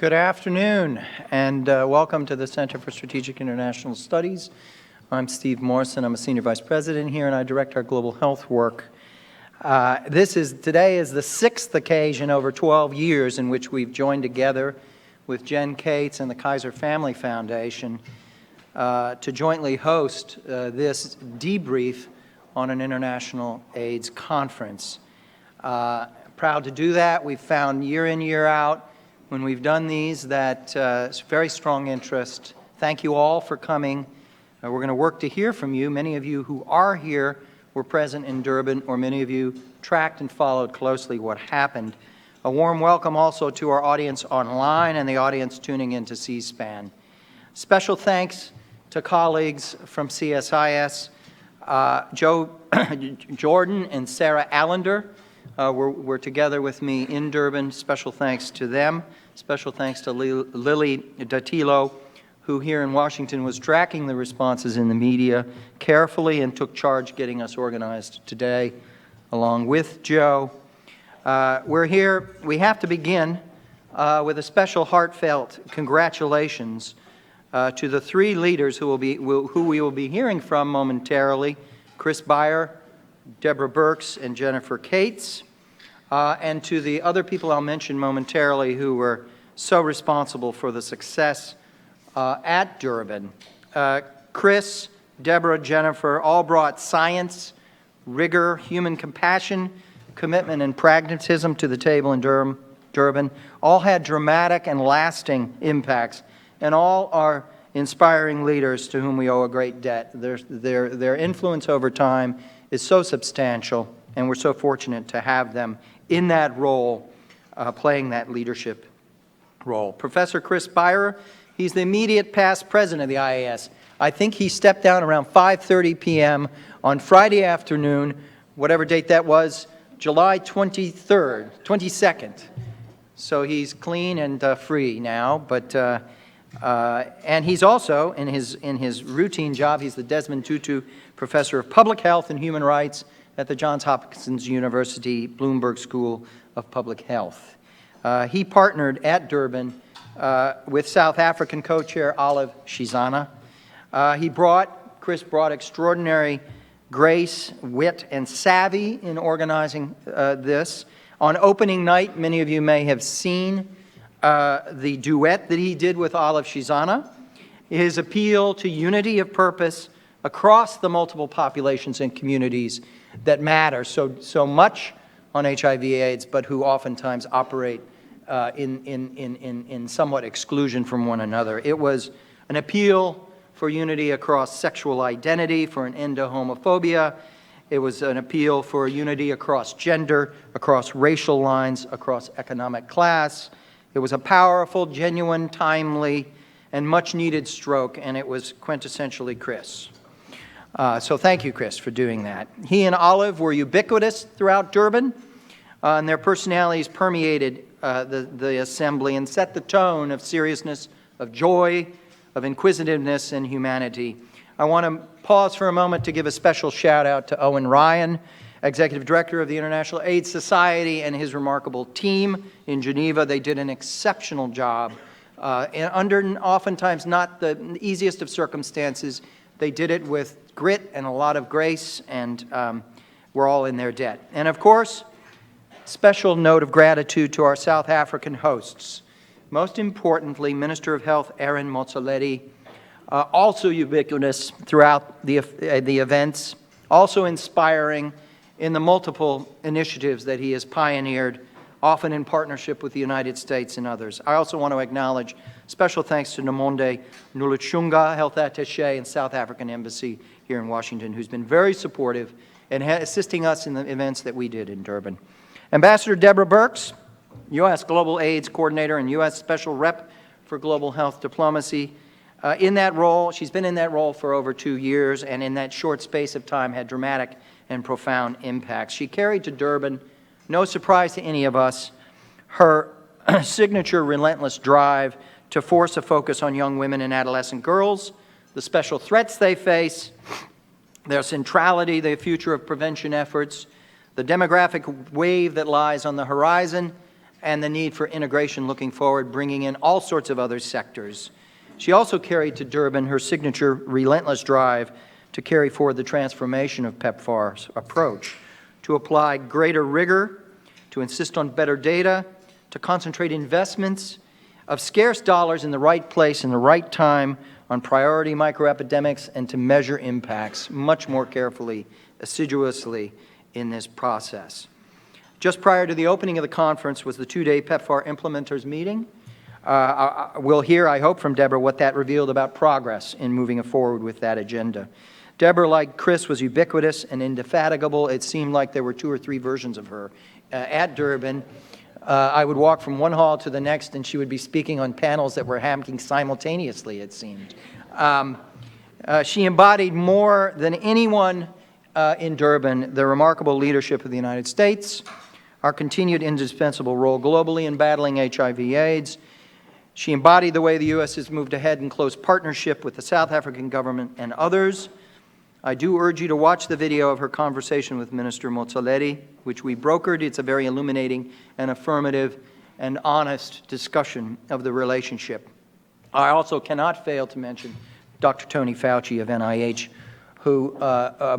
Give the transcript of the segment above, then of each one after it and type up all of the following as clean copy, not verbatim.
Good afternoon, and welcome to the Center for Strategic International Studies. I'm Steve Morrison. I'm a Senior Vice President here, and I direct our global health work. Today is the 6th occasion over 12 years in which we've joined together with Jen Cates and the Kaiser Family Foundation to jointly host this debrief on an international AIDS conference. Proud to do that. We've found year in, year out, when we've done these, that it's very strong interest. Thank you all for coming. We're going to work to hear from you. Many of you who are here were present in Durban, or many of you tracked and followed closely what happened. A warm welcome also to our audience online and the audience tuning into C-SPAN. Special thanks to colleagues from CSIS, Jordan and Sarah Allender were together with me in Durban. Special thanks to them. Special thanks to Lily Dattilo, who here in Washington was tracking the responses in the media carefully and took charge getting us organized today, along with Joe. We're here. We have to begin with a special heartfelt congratulations to the three leaders who we will be hearing from momentarily: Chris Beyrer, Deborah Birx, and Jennifer Cates, and to the other people I'll mention momentarily who were so responsible for the success at Durban. Chris, Deborah, Jennifer all brought science, rigor, human compassion, commitment, and pragmatism to the table in Durban. All had dramatic and lasting impacts, and all are inspiring leaders to whom we owe a great debt. Their influence over time is so substantial, and we're so fortunate to have them in that role, playing that leadership role. Professor Chris Beyrer, he's the immediate past president of the IAS. I think he stepped down around 5:30 p.m. on Friday afternoon, whatever date that was, July 22nd. So he's clean and free now, but and he's also, in his routine job, he's the Desmond Tutu Professor of Public Health and Human Rights at the Johns Hopkins University Bloomberg School of Public Health. He partnered at Durban with South African co-chair Olive Shizana. Chris brought extraordinary grace, wit, and savvy in organizing this. On opening night, many of you may have seen the duet that he did with Olive Shizana, his appeal to unity of purpose across the multiple populations and communities that matter so much on HIV/AIDS, but who oftentimes operate in somewhat exclusion from one another. It was an appeal for unity across sexual identity, for an end to homophobia. It was an appeal for unity across gender, across racial lines, across economic class. It was a powerful, genuine, timely, and much-needed stroke, and it was quintessentially Chris. So thank you, Chris, for doing that. He and Olive were ubiquitous throughout Durban, and their personalities permeated the assembly and set the tone of seriousness, of joy, of inquisitiveness, and humanity. I want to pause for a moment to give a special shout-out to Owen Ryan, Executive Director of the International AIDS Society, and his remarkable team in Geneva. They did an exceptional job. Under oftentimes not the easiest of circumstances, they did it with grit and a lot of grace, and we're all in their debt. And of course, special note of gratitude to our South African hosts. Most importantly, Minister of Health Aaron Motsoaledi, also ubiquitous throughout the events, also inspiring in the multiple initiatives that he has pioneered, often in partnership with the United States and others. I also want to acknowledge special thanks to Nomonde Nuluchunga, Health Attaché in South African Embassy here in Washington, who's been very supportive and assisting us in the events that we did in Durban. Ambassador Deborah Birx, U.S. Global AIDS Coordinator and U.S. Special Rep for Global Health Diplomacy. In that role, she's been in that role for over 2 years, and in that short space of time had dramatic and profound impacts. She carried to Durban, no surprise to any of us, her signature relentless drive to force a focus on young women and adolescent girls, the special threats they face, their centrality, the future of prevention efforts, the demographic wave that lies on the horizon, and the need for integration looking forward, bringing in all sorts of other sectors. She also carried to Durban her signature relentless drive to carry forward the transformation of PEPFAR's approach, to apply greater rigor, to insist on better data, to concentrate investments of scarce dollars in the right place in the right time on priority microepidemics, and to measure impacts much more carefully, assiduously in this process. Just prior to the opening of the conference was the two-day PEPFAR implementers meeting. We'll hear, I hope, from Deborah what that revealed about progress in moving forward with that agenda. Deborah, like Chris, was ubiquitous and indefatigable. It seemed like there were 2 or 3 versions of her. At Durban, I would walk from one hall to the next, and she would be speaking on panels that were happening simultaneously, it seemed. She embodied more than anyone in Durban the remarkable leadership of the United States, our continued indispensable role globally in battling HIV/AIDS. She embodied the way the U.S. has moved ahead in close partnership with the South African government and others. I do urge you to watch the video of her conversation with Minister Motsoaledi, which we brokered. It's a very illuminating and affirmative and honest discussion of the relationship. I also cannot fail to mention Dr. Tony Fauci of NIH, who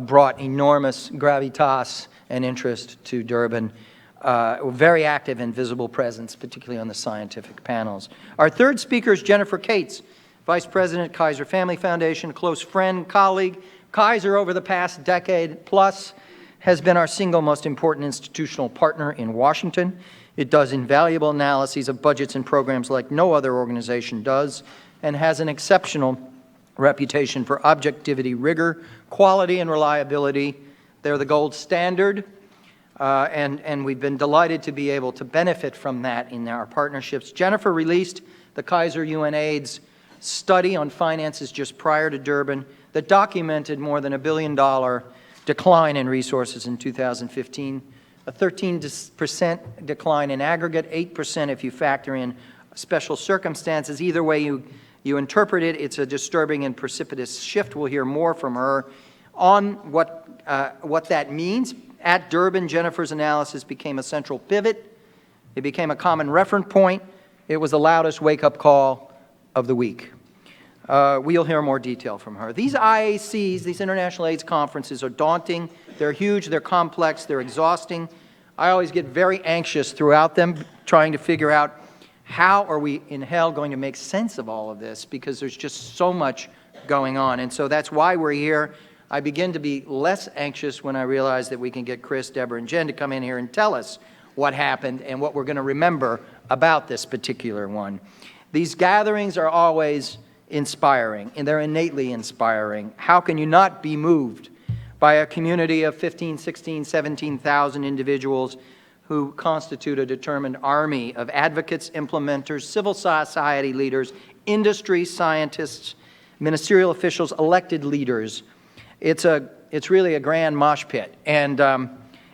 brought enormous gravitas and interest to Durban, very active and visible presence, particularly on the scientific panels. Our third speaker is Jennifer Cates, Vice President, Kaiser Family Foundation, a close friend, colleague. Kaiser, over the past decade plus, has been our single most important institutional partner in Washington. It does invaluable analyses of budgets and programs like no other organization does, and has an exceptional reputation for objectivity, rigor, quality, and reliability. They're the gold standard, and we've been delighted to be able to benefit from that in our partnerships. Jennifer released the Kaiser UN/AIDS study on finances just prior to Durban that documented more than $1 billion decline in resources in 2015, a 13% decline in aggregate, 8% if you factor in special circumstances. Either way you interpret it, it's a disturbing and precipitous shift. We'll hear more from her on what that means. At Durban, Jennifer's analysis became a central pivot. It became a common reference point. It was the loudest wake-up call of the week. We'll hear more detail from her. These IACs, these International AIDS Conferences, are daunting. They're huge, they're complex, they're exhausting. I always get very anxious throughout them, trying to figure out how are we in hell going to make sense of all of this, because there's just so much going on. And so that's why we're here. I begin to be less anxious when I realize that we can get Chris, Deborah, and Jen to come in here and tell us what happened and what we're going to remember about this particular one. These gatherings are always inspiring, and they're innately inspiring. How can you not be moved by a community of 15, 16, 17,000 individuals who constitute a determined army of advocates, implementers, civil society leaders, industry scientists, ministerial officials, elected leaders? It's really a grand mosh pit, and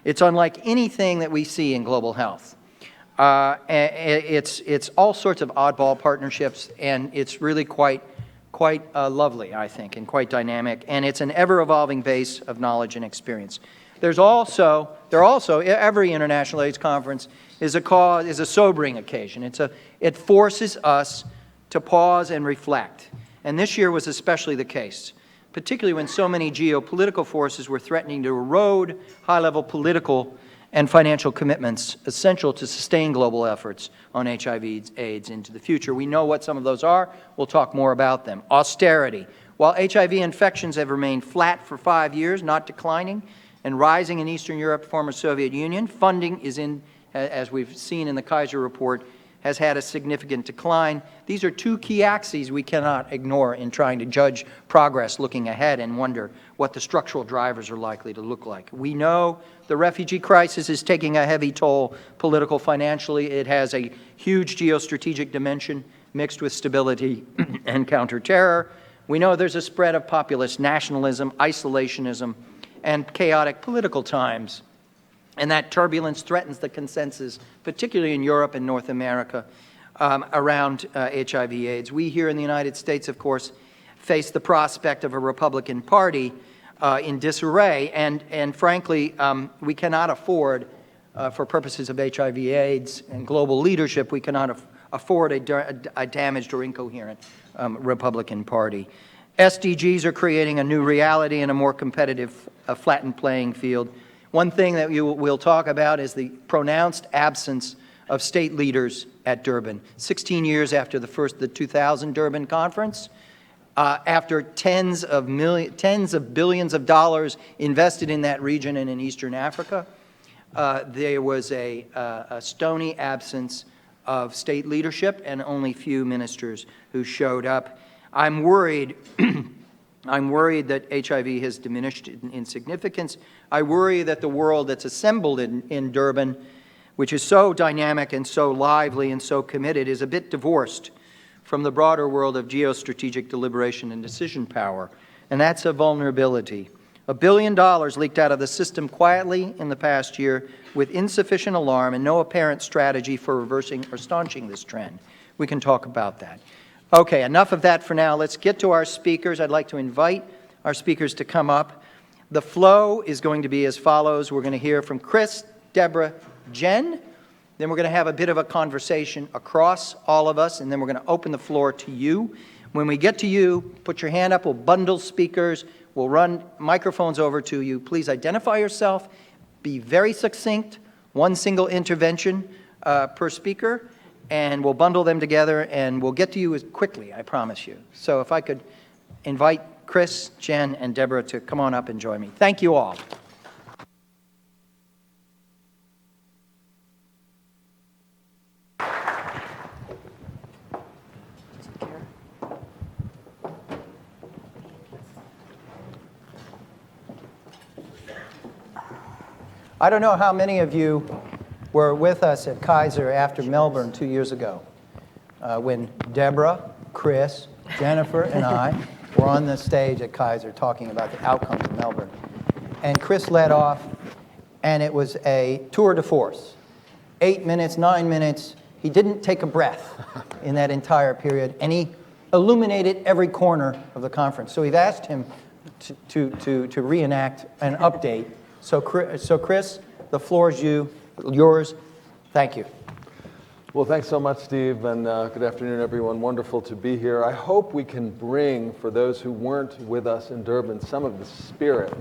it's unlike anything that we see in global health. It's all sorts of oddball partnerships, and it's really quite lovely, I think, and quite dynamic. And it's an ever-evolving base of knowledge and experience. Every International AIDS Conference is a sobering occasion. It forces us to pause and reflect. And this year was especially the case, particularly when so many geopolitical forces were threatening to erode high-level political and financial commitments essential to sustain global efforts on HIV/AIDS into the future. We know what some of those are. We'll talk more about them. Austerity. While HIV infections have remained flat for 5 years, not declining, and rising in Eastern Europe, former Soviet Union, funding is as we've seen in the Kaiser report, has had a significant decline. These are two key axes we cannot ignore in trying to judge progress looking ahead and wonder what the structural drivers are likely to look like. We know the refugee crisis is taking a heavy toll political, financially. It has a huge geostrategic dimension mixed with stability and counterterror. We know there's a spread of populist nationalism, isolationism, and chaotic political times. And that turbulence threatens the consensus, particularly in Europe and North America, around HIV/AIDS. We here in the United States, of course, face the prospect of a Republican Party in disarray, and frankly, we cannot afford for purposes of HIV/AIDS and global leadership, we cannot afford a damaged or incoherent Republican Party. SDGs are creating a new reality and a more competitive, flattened playing field. One thing that we'll talk about is the pronounced absence of state leaders at Durban. 16 years after the 2000 Durban conference, after tens of billions of dollars invested in that region and in Eastern Africa, there was a stony absence of state leadership and only few ministers who showed up. I'm worried. I'm worried that HIV has diminished in significance. I worry that the world that's assembled in Durban, which is so dynamic and so lively and so committed, is a bit divorced from the broader world of geostrategic deliberation and decision power. And that's a vulnerability. $1 billion leaked out of the system quietly in the past year with insufficient alarm and no apparent strategy for reversing or staunching this trend. We can talk about that. Okay, enough of that for now. Let's get to our speakers. I'd like to invite our speakers to come up. The flow is going to be as follows. We're going to hear from Chris, Deborah, Jen. Then we're going to have a bit of a conversation across all of us, and then we're going to open the floor to you. When we get to you, put your hand up. We'll bundle speakers. We'll run microphones over to you. Please identify yourself. Be very succinct. One single intervention per speaker. And we'll bundle them together, and we'll get to you as quickly, I promise you. So if I could invite Chris, Jen, and Deborah to come on up and join me. Thank you all. I don't know how many of you were with us at Kaiser after Melbourne 2 years ago, when Deborah, Chris, Jennifer, and I were on the stage at Kaiser talking about the outcomes of Melbourne. And Chris led off, and it was a tour de force. 8 minutes, 9 minutes. He didn't take a breath in that entire period, and he illuminated every corner of the conference. So we've asked him to reenact an update. So Chris, the floor is yours. Thank you. Well, thanks so much, Steve, and good afternoon, everyone. Wonderful to be here. I hope we can bring, for those who weren't with us in Durban, some of the spirit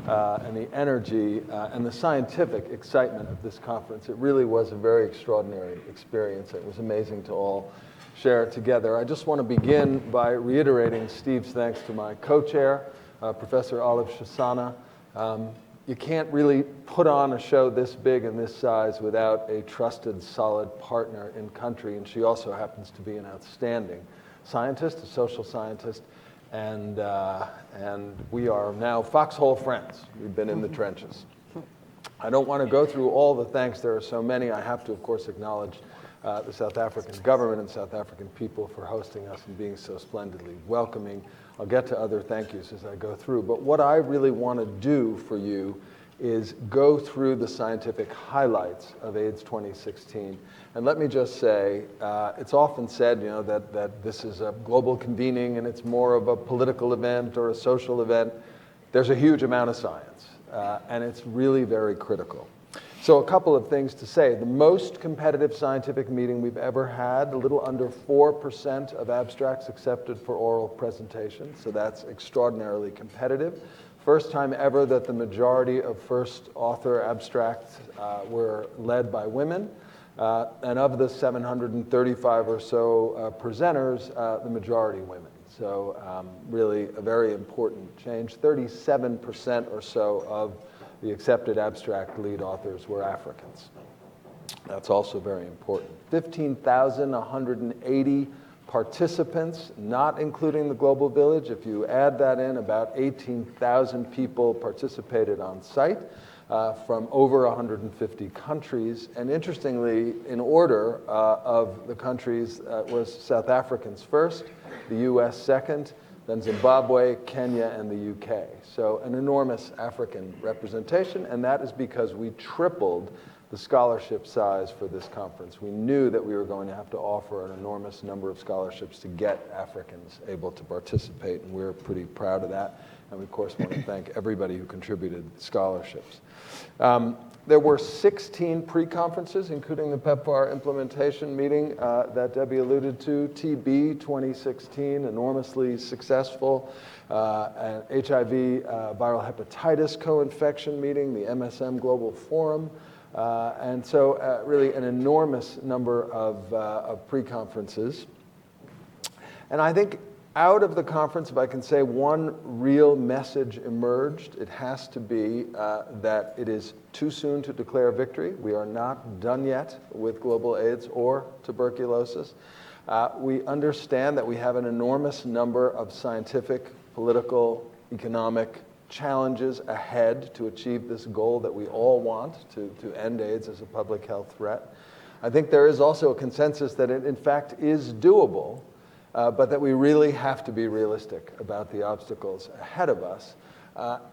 and the energy and the scientific excitement of this conference. It really was a very extraordinary experience. It was amazing to all share it together. I just want to begin by reiterating Steve's thanks to my co-chair, Professor Olive Shoshana. You can't really put on a show this big and this size without a trusted, solid partner in country, and she also happens to be an outstanding scientist, a social scientist, and we are now foxhole friends. We've been in the trenches. I don't want to go through all the thanks. There are so many. I have to, of course, acknowledge the South African government and South African people for hosting us and being so splendidly welcoming. I'll get to other thank yous as I go through. But what I really want to do for you is go through the scientific highlights of AIDS 2016. And let me just say, it's often said, that this is a global convening and it's more of a political event or a social event. There's a huge amount of science, and it's really very critical. So a couple of things to say. The most competitive scientific meeting we've ever had, a little under 4% of abstracts accepted for oral presentation, so that's extraordinarily competitive. First time ever that the majority of first author abstracts were led by women, and of the 735 or so presenters, the majority women. So really a very important change. 37% or so of the accepted abstract lead authors were Africans. That's also very important. 15,180 participants, not including the Global Village. If you add that in, about 18,000 people participated on site from over 150 countries. And interestingly, in order of the countries, was South Africans first, the US second, then Zimbabwe, Kenya, and the UK. So an enormous African representation, and that is because we tripled the scholarship size for this conference. We knew that we were going to have to offer an enormous number of scholarships to get Africans able to participate, and we're pretty proud of that. And we, of course, want to thank everybody who contributed scholarships. There were 16 pre-conferences, including the PEPFAR implementation meeting that Debbie alluded to. TB 2016, enormously successful. An HIV viral hepatitis co-infection meeting, the MSM Global Forum. And so really an enormous number of pre-conferences. And I think out of the conference, if I can say one real message emerged, it has to be that it is too soon to declare victory. We are not done yet with global AIDS or tuberculosis. We understand that we have an enormous number of scientific, political, economic challenges ahead to achieve this goal that we all want, to end AIDS as a public health threat. I think there is also a consensus that it, in fact, is doable, but that we really have to be realistic about the obstacles ahead of us.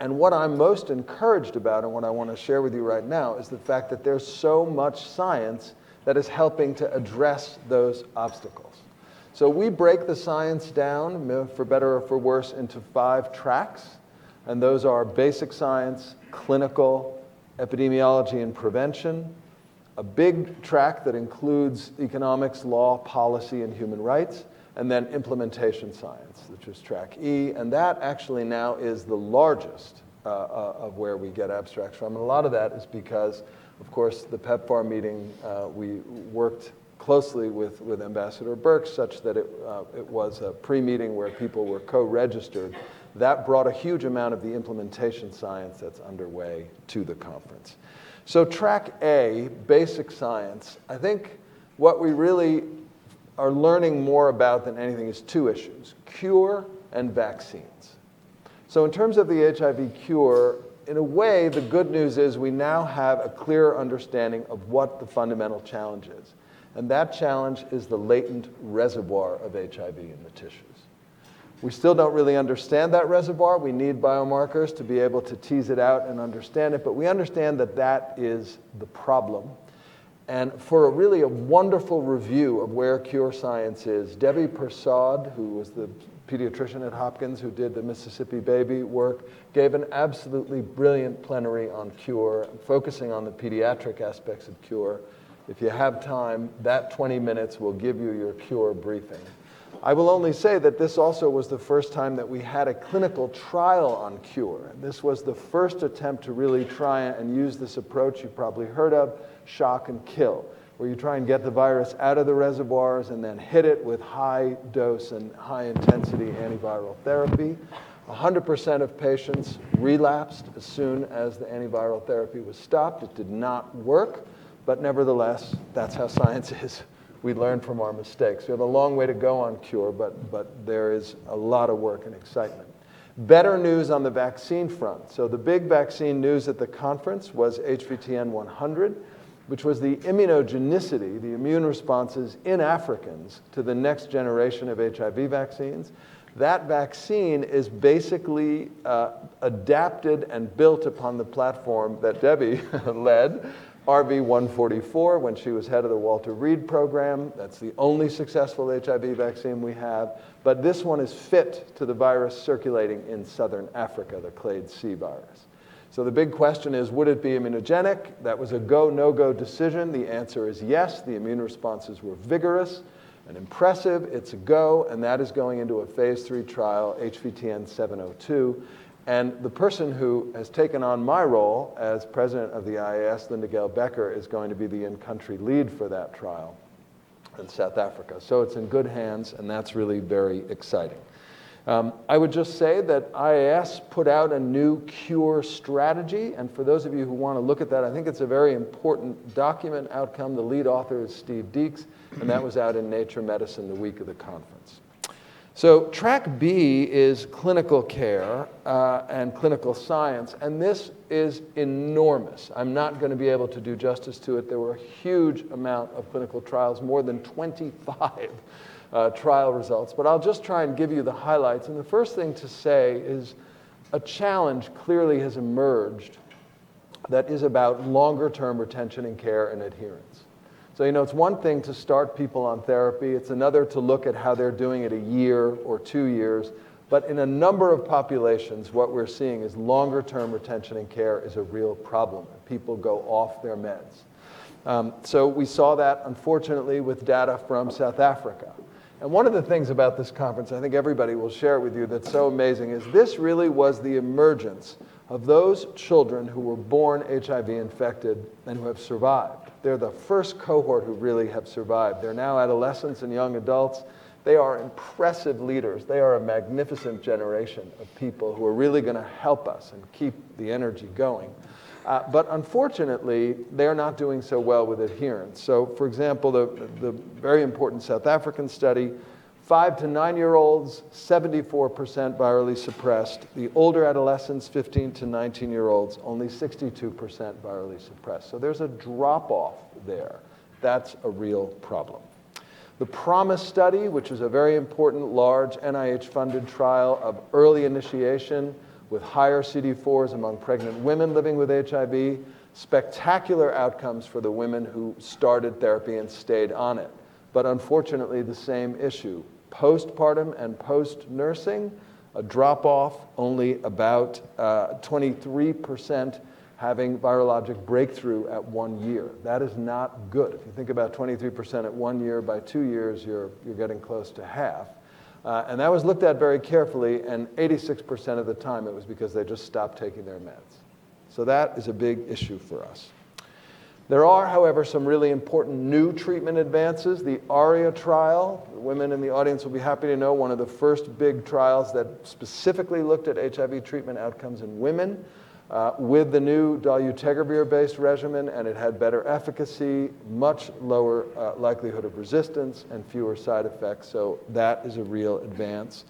And what I'm most encouraged about, and what I want to share with you right now, is the fact that there's so much science that is helping to address those obstacles. So we break the science down, for better or for worse, into 5 tracks. And those are basic science, clinical, epidemiology and prevention, a big track that includes economics, law, policy, and human rights, and then implementation science, which is track E. And that actually now is the largest of where we get abstracts from. And a lot of that is because, of course, the PEPFAR meeting, we worked closely with Ambassador Birx such that it was a pre-meeting where people were co-registered. That brought a huge amount of the implementation science that's underway to the conference. So track A, basic science, I think what we really are learning more about than anything is 2 issues, cure and vaccines. So in terms of the HIV cure, in a way, the good news is we now have a clearer understanding of what the fundamental challenge is. And that challenge is the latent reservoir of HIV in the tissues. We still don't really understand that reservoir. We need biomarkers to be able to tease it out and understand it, but we understand that that is the problem. And for a wonderful review of where cure science is, Debbie Persaud, who was the pediatrician at Hopkins who did the Mississippi baby work, gave an absolutely brilliant plenary on cure, focusing on the pediatric aspects of cure. If you have time, that 20 minutes will give you your cure briefing. I will only say that this also was the first time that we had a clinical trial on cure. This was the first attempt to really try and use this approach you've probably heard of, shock and kill, where you try and get the virus out of the reservoirs and then hit it with high dose and high intensity antiviral therapy. 100% of patients relapsed as soon as the antiviral therapy was stopped. It did not work, but nevertheless, that's how science is. We learn from our mistakes. We have a long way to go on cure, but there is a lot of work and excitement. Better news on the vaccine front. So the big vaccine news at the conference was HVTN 100, which was the immunogenicity, the immune responses in Africans to the next generation of HIV vaccines. That vaccine is basically adapted and built upon the platform that Debbie led, RV144, when she was head of the Walter Reed program. That's the only successful HIV vaccine we have. But this one is fit to the virus circulating in southern Africa, the clade C virus. So the big question is, would it be immunogenic? That was a go, no-go decision. The answer is yes. The immune responses were vigorous and impressive. It's a go, and that is going into a phase 3 trial, HVTN 702. And the person who has taken on my role as president of the IAS, Linda Gale Becker, is going to be the in-country lead for that trial in South Africa. So it's in good hands, and that's really very exciting. I would just say that IAS put out a new cure strategy, and for those of you who want to look at that, I think it's a very important document outcome. The lead author is Steve Deeks, and that was out in Nature Medicine the week of the conference. So track B is clinical care and clinical science, and this is enormous. I'm not going to be able to do justice to it. There were a huge amount of clinical trials, more than 25 trial results, but I'll just try and give you the highlights. And the first thing to say is a challenge clearly has emerged that is about longer-term retention and care and adherence. So, it's one thing to start people on therapy. It's another to look at how they're doing at a year or 2 years. But in a number of populations, what we're seeing is longer-term retention and care is a real problem. People go off their meds. So we saw that, unfortunately, with data from South Africa. And one of the things about this conference, I think everybody will share with you, that's so amazing, is this really was the emergence of those children who were born HIV infected and who have survived. They're the first cohort who really have survived. They're now adolescents and young adults. They are impressive leaders. They are a magnificent generation of people who are really going to help us and keep the energy going. But unfortunately, they're not doing so well with adherence. So, for example, the very important South African study, 5 to 9-year-olds, 74% virally suppressed. The older adolescents, 15 to 19-year-olds, only 62% virally suppressed. So there's a drop-off there. That's a real problem. The PROMISE study, which is a very important, large NIH-funded trial of early initiation with higher CD4s among pregnant women living with HIV, spectacular outcomes for the women who started therapy and stayed on it. But unfortunately, the same issue. Postpartum and post-nursing, a drop-off, only about 23% having virologic breakthrough at 1 year. That is not good. If you think about 23% at 1 year, by 2 years, you're getting close to half. And that was looked at very carefully, and 86% of the time it was because they just stopped taking their meds. So that is a big issue for us. There are, however, some really important new treatment advances. The ARIA trial, the women in the audience will be happy to know, one of the first big trials that specifically looked at HIV treatment outcomes in women with the new dolutegravir-based regimen, and it had better efficacy, much lower likelihood of resistance, and fewer side effects. So that is a real advance.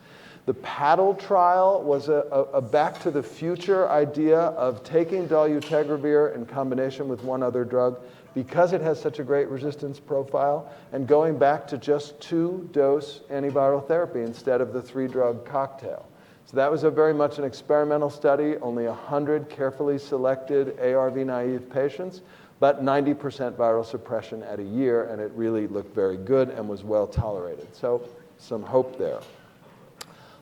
The PADDLE trial was a back-to-the-future idea of taking dolutegravir in combination with one other drug because it has such a great resistance profile, and going back to just 2-dose antiviral therapy instead of the 3-drug cocktail. So that was very much an experimental study, only 100 carefully selected ARV-naive patients, but 90% viral suppression at a year, and it really looked very good and was well tolerated. So some hope there.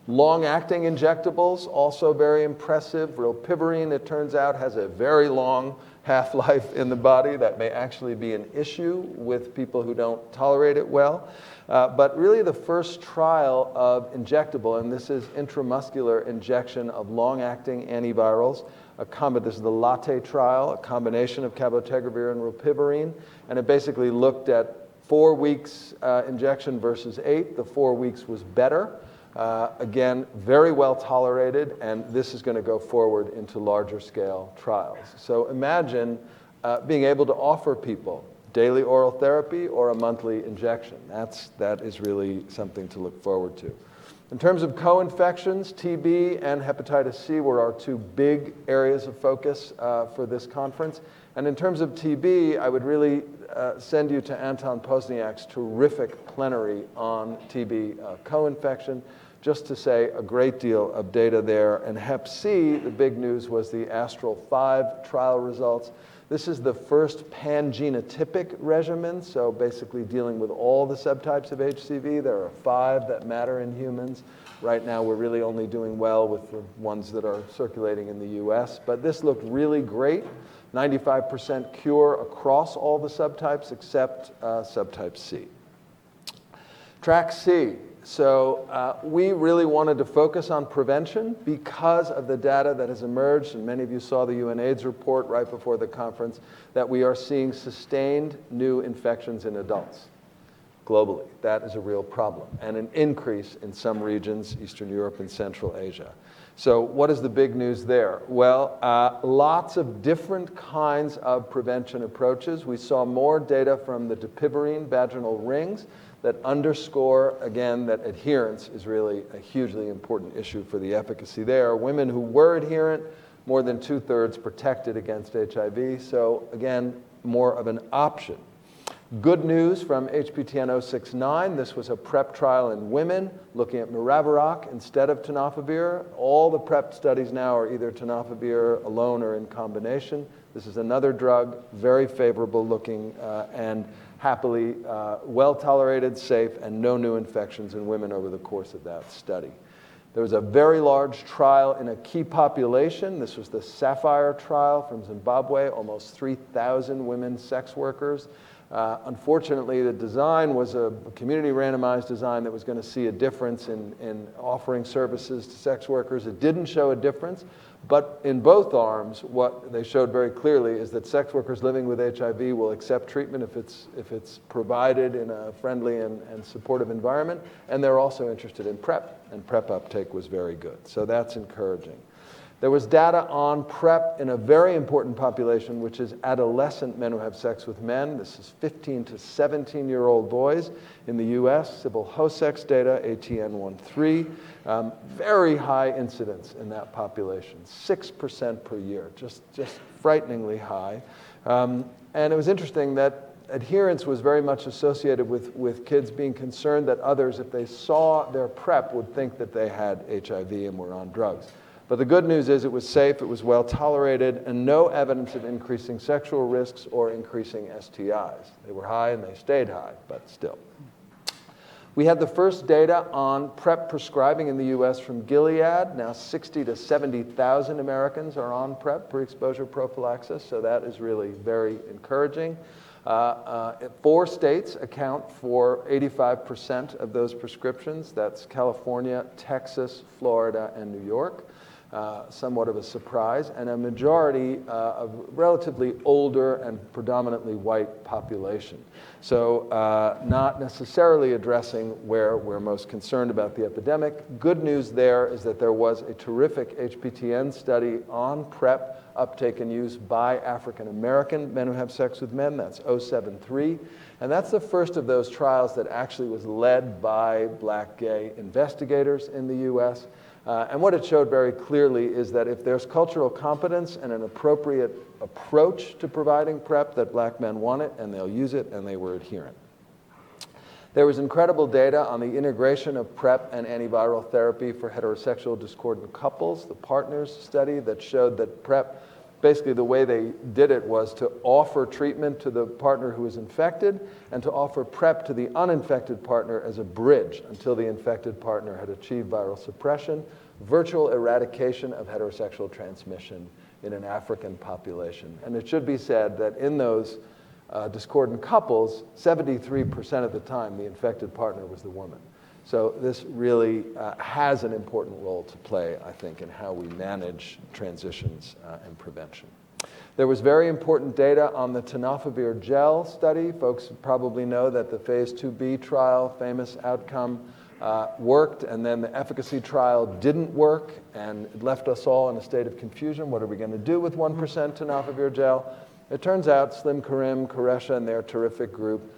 Long-acting injectables, also very impressive. Rilpivirine, it turns out, has a very long half-life in the body. That may actually be an issue with people who don't tolerate it well. But really the first trial of injectable, and this is intramuscular injection of long-acting antivirals. This is the LATTE trial, a combination of cabotegravir and rilpivirine. And it basically looked at 4 weeks injection versus 8. The 4 weeks was better. Again, very well tolerated, and this is going to go forward into larger scale trials. So imagine being able to offer people daily oral therapy or a monthly injection. That is really something to look forward to. In terms of co-infections, TB and hepatitis C were our 2 big areas of focus for this conference. And in terms of TB, I would really send you to Anton Pozniak's terrific plenary on TB co-infection, just to say a great deal of data there. And Hep C, the big news was the Astral 5 trial results. This is the first pan-genotypic regimen, so basically dealing with all the subtypes of HCV. There are 5 that matter in humans. Right now, we're really only doing well with the ones that are circulating in the US. But this looked really great. 95% cure across all the subtypes except subtype C. Track C. So we really wanted to focus on prevention because of the data that has emerged, and many of you saw the UNAIDS report right before the conference, that we are seeing sustained new infections in adults globally. That is a real problem, and an increase in some regions, Eastern Europe and Central Asia. So what is the big news there? Well, lots of different kinds of prevention approaches. We saw more data from the dapivirine vaginal rings that underscore, again, that adherence is really a hugely important issue for the efficacy there. Women who were adherent, more than 2/3 protected against HIV. So again, more of an option. Good news from HPTN 069. This was a PrEP trial in women looking at maraviroc instead of tenofovir. All the PrEP studies now are either tenofovir alone or in combination. This is another drug, very favorable looking and happily well tolerated, safe, and no new infections in women over the course of that study. There was a very large trial in a key population. This was the Sapphire trial from Zimbabwe, almost 3,000 women sex workers. Unfortunately, the design was a community randomized design that was going to see a difference in offering services to sex workers. It didn't show a difference, but in both arms, what they showed very clearly is that sex workers living with HIV will accept treatment if it's provided in a friendly and supportive environment, and they're also interested in PrEP, and PrEP uptake was very good. So that's encouraging. There was data on PrEP in a very important population, which is adolescent men who have sex with men. This is 15 to 17-year-old boys in the US. Sybil Hosek's data, ATN13. Very high incidence in that population, 6% per year, just frighteningly high. And it was interesting that adherence was very much associated with kids being concerned that others, if they saw their PrEP, would think that they had HIV and were on drugs. But the good news is it was safe, it was well tolerated, and no evidence of increasing sexual risks or increasing STIs. They were high and they stayed high, but still. We had the first data on PrEP prescribing in the US from Gilead. Now 60 to 70,000 Americans are on PrEP, pre-exposure prophylaxis, so that is really very encouraging. 4 states account for 85% of those prescriptions. That's California, Texas, Florida, and New York. Somewhat of a surprise, and a majority of relatively older and predominantly white population. So not necessarily addressing where we're most concerned about the epidemic. Good news there is that there was a terrific HPTN study on PrEP uptake and use by African American men who have sex with men. That's 073. And that's the first of those trials that actually was led by black gay investigators in the US. And what it showed very clearly is that if there's cultural competence and an appropriate approach to providing PrEP, that black men want it and they'll use it, and they were adherent. There was incredible data on the integration of PrEP and antiviral therapy for heterosexual discordant couples, the Partners study that showed that PrEP, basically the way they did it was to offer treatment to the partner who was infected and to offer PrEP to the uninfected partner as a bridge until the infected partner had achieved viral suppression, virtual eradication of heterosexual transmission in an African population. And it should be said that in those discordant couples, 73% of the time the infected partner was the woman. So this really has an important role to play, I think, in how we manage transitions and prevention. There was very important data on the tenofovir gel study. Folks probably know that the phase 2b trial, famous outcome, worked, and then the efficacy trial didn't work, and it left us all in a state of confusion. What are we going to do with 1% tenofovir gel? It turns out Slim Karim, Koresha, and their terrific group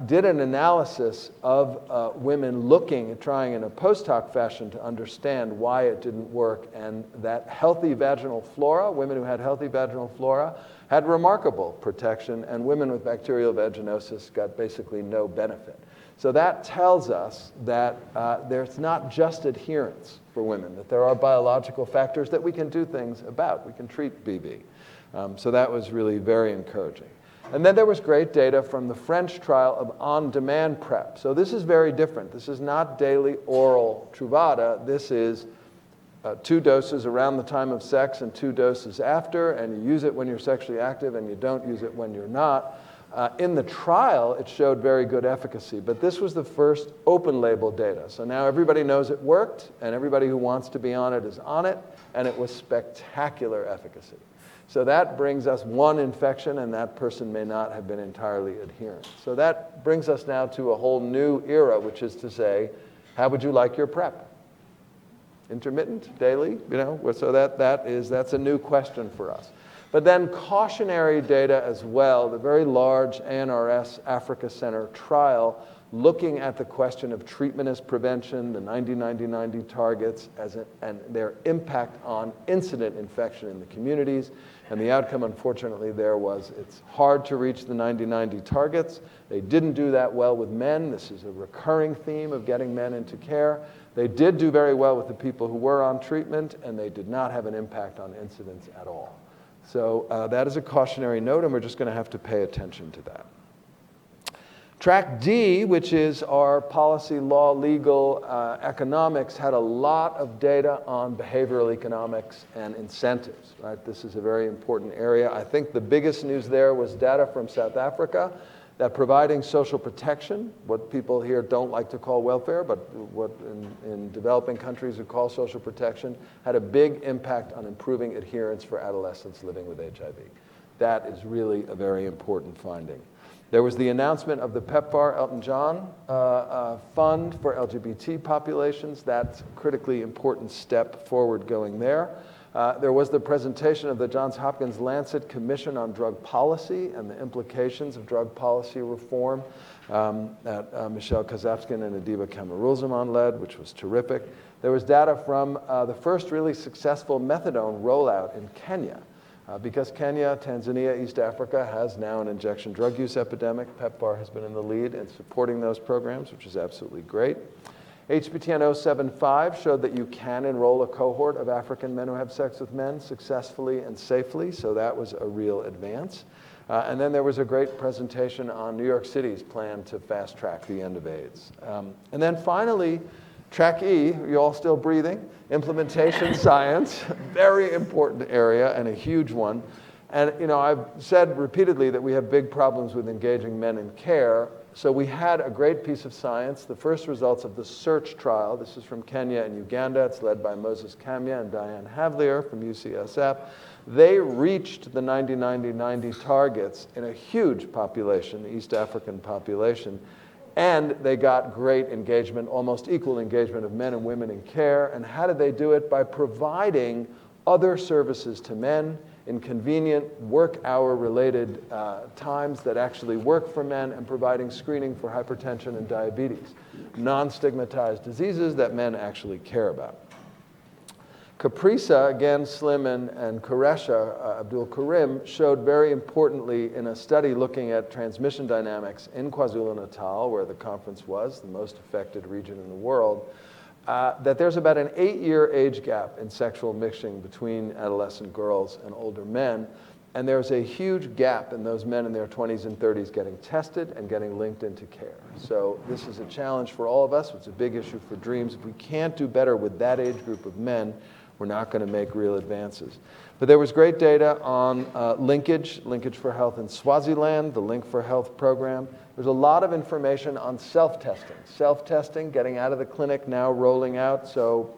did an analysis of women looking at trying in a post hoc fashion to understand why it didn't work, and that healthy vaginal flora, women who had healthy vaginal flora, had remarkable protection, and women with bacterial vaginosis got basically no benefit. So that tells us that there's not just adherence for women, that there are biological factors that we can do things about. We can treat BV. So that was really very encouraging. And then there was great data from the French trial of on-demand PrEP. So this is very different. This is not daily oral Truvada. This is 2 doses around the time of sex and 2 doses after, and you use it when you're sexually active and you don't use it when you're not. In the trial, it showed very good efficacy, but this was the first open-label data. So now everybody knows it worked, and everybody who wants to be on it is on it, and it was spectacular efficacy. So that brings us 1 infection, and that person may not have been entirely adherent. So that brings us now to a whole new era, which is to say, how would you like your PrEP? Intermittent, daily, so that's a new question for us. But then cautionary data as well. The very large ANRS Africa Center trial looking at the question of treatment as prevention, the 90-90-90 targets, and their impact on incident infection in the communities. And the outcome, unfortunately, there was it's hard to reach the 90-90 targets. They didn't do that well with men. This is a recurring theme of getting men into care. They did do very well with the people who were on treatment, and they did not have an impact on incidence at all. So that is a cautionary note, and we're just going to have to pay attention to that. Track D, which is our policy, law, legal, economics, had a lot of data on behavioral economics and incentives. Right? This is a very important area. I think the biggest news there was data from South Africa that providing social protection, what people here don't like to call welfare, but what in developing countries would call social protection, had a big impact on improving adherence for adolescents living with HIV. That is really a very important finding. There was the announcement of the PEPFAR Elton John fund for LGBT populations. That's a critically important step forward going there. There was the presentation of the Johns Hopkins Lancet Commission on Drug Policy and the implications of drug policy reform that Michelle Kazapskin and Adiba Kamarulzaman led, which was terrific. There was data from the first really successful methadone rollout in Kenya. Because Kenya, Tanzania, East Africa has now an injection drug use epidemic, PEPFAR has been in the lead in supporting those programs, which is absolutely great. HPTN 075 showed that you can enroll a cohort of African men who have sex with men successfully and safely, so that was a real advance. And then there was a great presentation on New York City's plan to fast track the end of AIDS. And then finally, Track E, you all still breathing? Implementation science, very important area and a huge one. And you know, I've said repeatedly that we have big problems with engaging men in care. So we had a great piece of science, the first results of the SEARCH trial. This is from Kenya and Uganda. It's led by Moses Kamya and Diane Havlier from UCSF. They reached the 90-90-90 targets in a huge population, the East African population. And they got great engagement, almost equal engagement of men and women in care. And how did they do it? By providing other services to men in convenient work hour related times that actually work for men, and providing screening for hypertension and diabetes, non-stigmatized diseases that men actually care about. Caprisa, again, Slim and Quresha, Abdul Karim, showed very importantly in a study looking at transmission dynamics in KwaZulu-Natal, where the conference was, the most affected region in the world, that there's about an 8-year age gap in sexual mixing between adolescent girls and older men. And there's a huge gap in those men in their 20s and 30s getting tested and getting linked into care. So this is a challenge for all of us. It's a big issue for Dreams. If we can't do better with that age group of men, we're not going to make real advances. But there was great data on linkage for health in Swaziland, the Link for Health program. There's a lot of information on self-testing. Self-testing, getting out of the clinic, now rolling out. So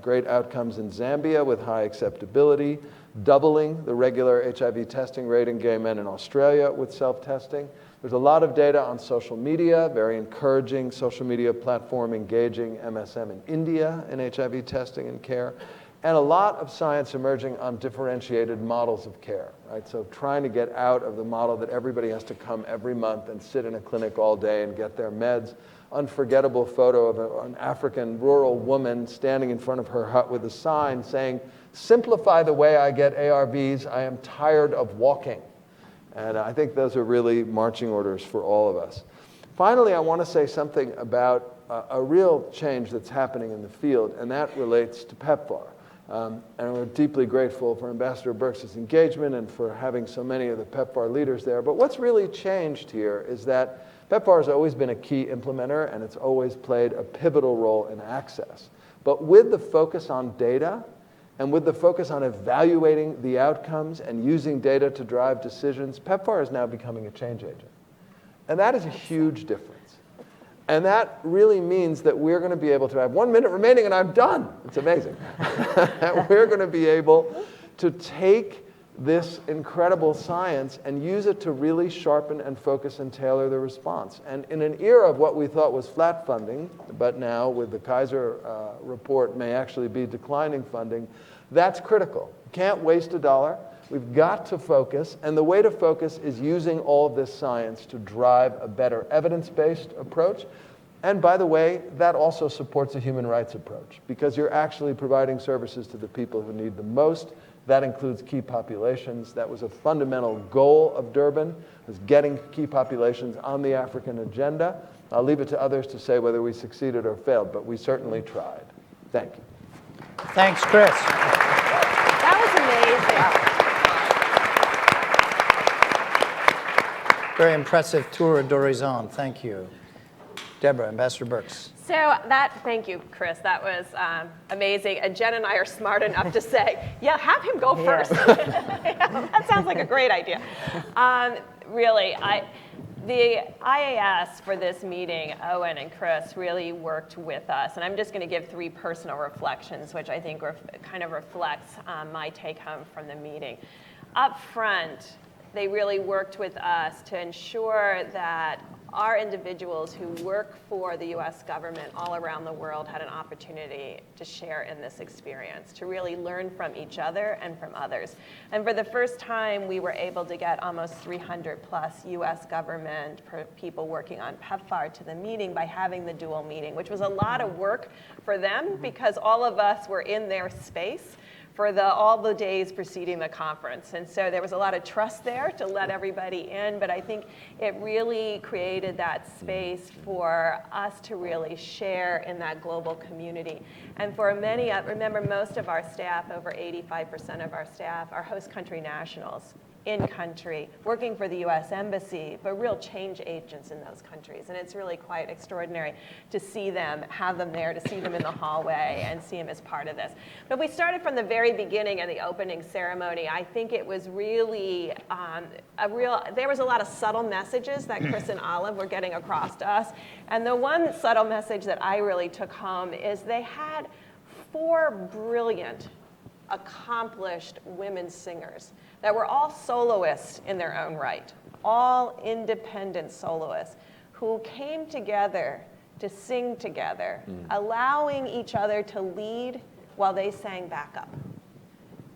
great outcomes in Zambia with high acceptability, doubling the regular HIV testing rate in gay men in Australia with self-testing. There's a lot of data on social media, very encouraging social media platform engaging MSM in India in HIV testing and care. And a lot of science emerging on differentiated models of care, right? So trying to get out of the model that everybody has to come every month and sit in a clinic all day and get their meds. Unforgettable photo of an African rural woman standing in front of her hut with a sign saying, "Simplify the way I get ARVs, I am tired of walking." And I think those are really marching orders for all of us. Finally, I want to say something about a real change that's happening in the field, and that relates to PEPFAR. And we're deeply grateful for Ambassador Birx's engagement and for having so many of the PEPFAR leaders there. But what's really changed here is that PEPFAR has always been a key implementer, and it's always played a pivotal role in access. But with the focus on data, and with the focus on evaluating the outcomes and using data to drive decisions, PEPFAR is now becoming a change agent. And that is a huge difference. And that really means that we're going to be able to have 1 minute remaining and I'm done. It's amazing. We're going to be able to take this incredible science and use it to really sharpen and focus and tailor the response. And in an era of what we thought was flat funding, but now with the Kaiser report may actually be declining funding, that's critical. You can't waste a dollar. We've got to focus, and the way to focus is using all of this science to drive a better evidence-based approach. And by the way, that also supports a human rights approach, because you're actually providing services to the people who need the most. That includes key populations. That was a fundamental goal of Durban, was getting key populations on the African agenda. I'll leave it to others to say whether we succeeded or failed, but we certainly tried. Thank you. Thanks, Chris. That was amazing. Very impressive tour d'horizon. Thank you. Deborah, Ambassador Birx. Thank you, Chris. That was amazing. And Jen and I are smart enough to say, yeah, have him go first. That sounds like a great idea. Really, the IAS for this meeting, Owen and Chris, really worked with us. And I'm just going to give 3 personal reflections, which I think kind of reflects my take home from the meeting. Up front, they really worked with us to ensure that our individuals who work for the US government all around the world had an opportunity to share in this experience, to really learn from each other and from others. And for the first time, we were able to get almost 300 plus US government people working on PEPFAR to the meeting by having the dual meeting, which was a lot of work for them because all of us were in their space for all the days preceding the conference. And so there was a lot of trust there to let everybody in, but I think it really created that space for us to really share in that global community. And for many, remember most of our staff, over 85% of our staff, are host country nationals in country, working for the US Embassy, but real change agents in those countries. And it's really quite extraordinary to see them, have them there, to see them in the hallway and see them as part of this. But we started from the very beginning of the opening ceremony. I think it was really there was a lot of subtle messages that Chris and Olive were getting across to us. And the one subtle message that I really took home is they had 4 brilliant, accomplished women singers that were all soloists in their own right, all independent soloists who came together to sing together, allowing each other to lead while they sang backup.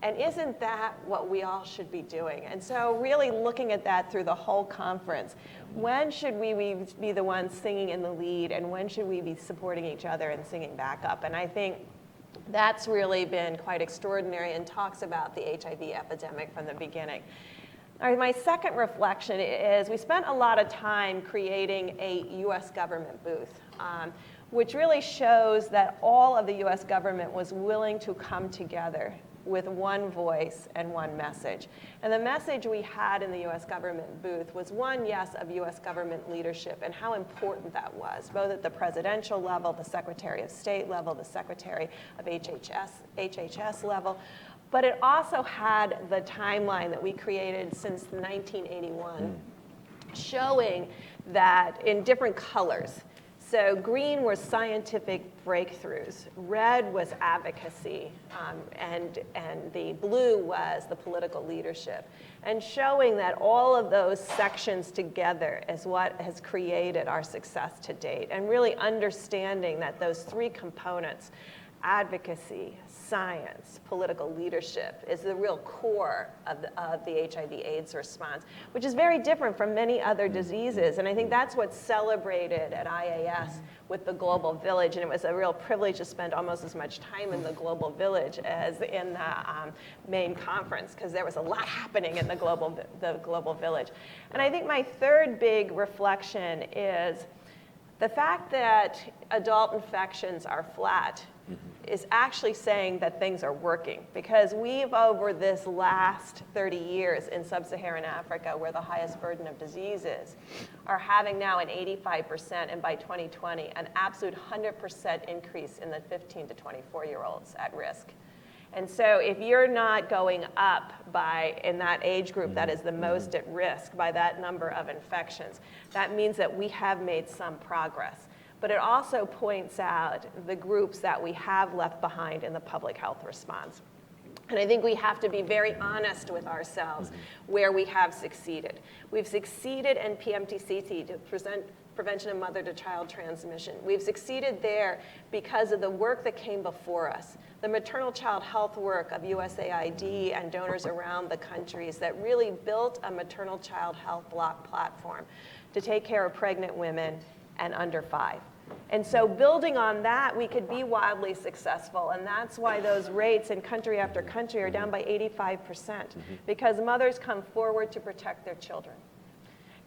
And isn't that what we all should be doing? And so really looking at that through the whole conference, when should we be the ones singing in the lead, and when should we be supporting each other and singing backup? And I think that's really been quite extraordinary and talks about the HIV epidemic from the beginning. All right, my second reflection is we spent a lot of time creating a US government booth, which really shows that all of the US government was willing to come together with one voice and one message. And the message we had in the US government booth was one, yes, of US government leadership and how important that was, both at the presidential level, the Secretary of State level, the Secretary of HHS level, but it also had the timeline that we created since 1981, showing that in different colors. So green was scientific breakthroughs, red was advocacy, and the blue was the political leadership. And showing that all of those sections together is what has created our success to date. And really understanding that those 3 components, advocacy, science, political leadership, is the real core of the HIV/AIDS response, which is very different from many other diseases. And I think that's what's celebrated at IAS with the Global Village. And it was a real privilege to spend almost as much time in the Global Village as in the main conference, because there was a lot happening in the Global Village. And I think my third big reflection is the fact that adult infections are flat is actually saying that things are working, because we've, over this last 30 years in sub-Saharan Africa, where the highest burden of disease is, are having now an 85%, and by 2020, an absolute 100% increase in the 15 to 24-year-olds at risk. And so if you're not going up in that age group that is the most at risk by that number of infections, that means that we have made some progress. But it also points out the groups that we have left behind in the public health response. And I think we have to be very honest with ourselves where we have succeeded. We've succeeded in PMTCT to prevention of mother-to-child transmission. We've succeeded there because of the work that came before us. The maternal child health work of USAID and donors around the countries that really built a maternal child health block platform to take care of pregnant women and under 5. And so building on that, we could be wildly successful. And that's why those rates in country after country are down by 85%, because mothers come forward to protect their children.